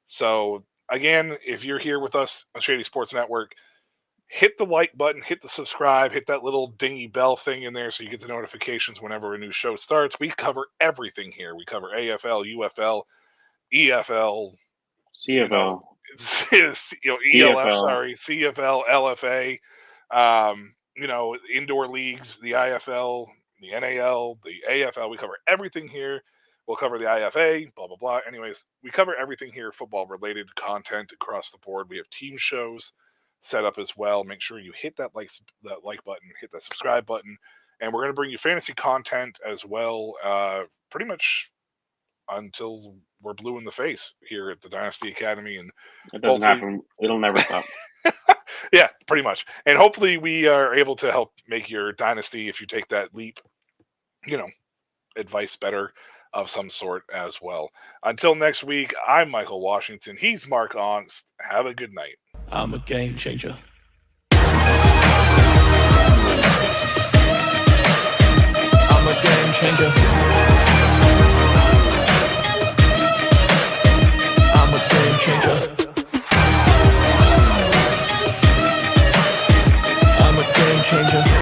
So again, if you're here with us on Shady Sports Network, hit the like button, hit the subscribe, hit that little dingy bell thing in there so you get the notifications whenever a new show starts. We cover everything here. We cover AFL, UFL, EFL, CFL, ELF, sorry, CFL, LFA, indoor leagues, the IFL, the NAL, the AFL. We cover everything here. We'll cover the IFA, blah, blah, blah. Anyways, we cover everything here, football-related content across the board. We have team shows set up as well. Make sure you hit that like button, hit that subscribe button, and we're going to bring you fantasy content as well, pretty much until we're blue in the face here at the Dynasty Academy. And it doesn't happen. It'll never stop. Yeah, pretty much. And hopefully we are able to help make your dynasty, if you take that leap, advice better of some sort as well. Until next week, I'm Michael Washington. He's Mark Ongst. Have a good night. I'm a game changer.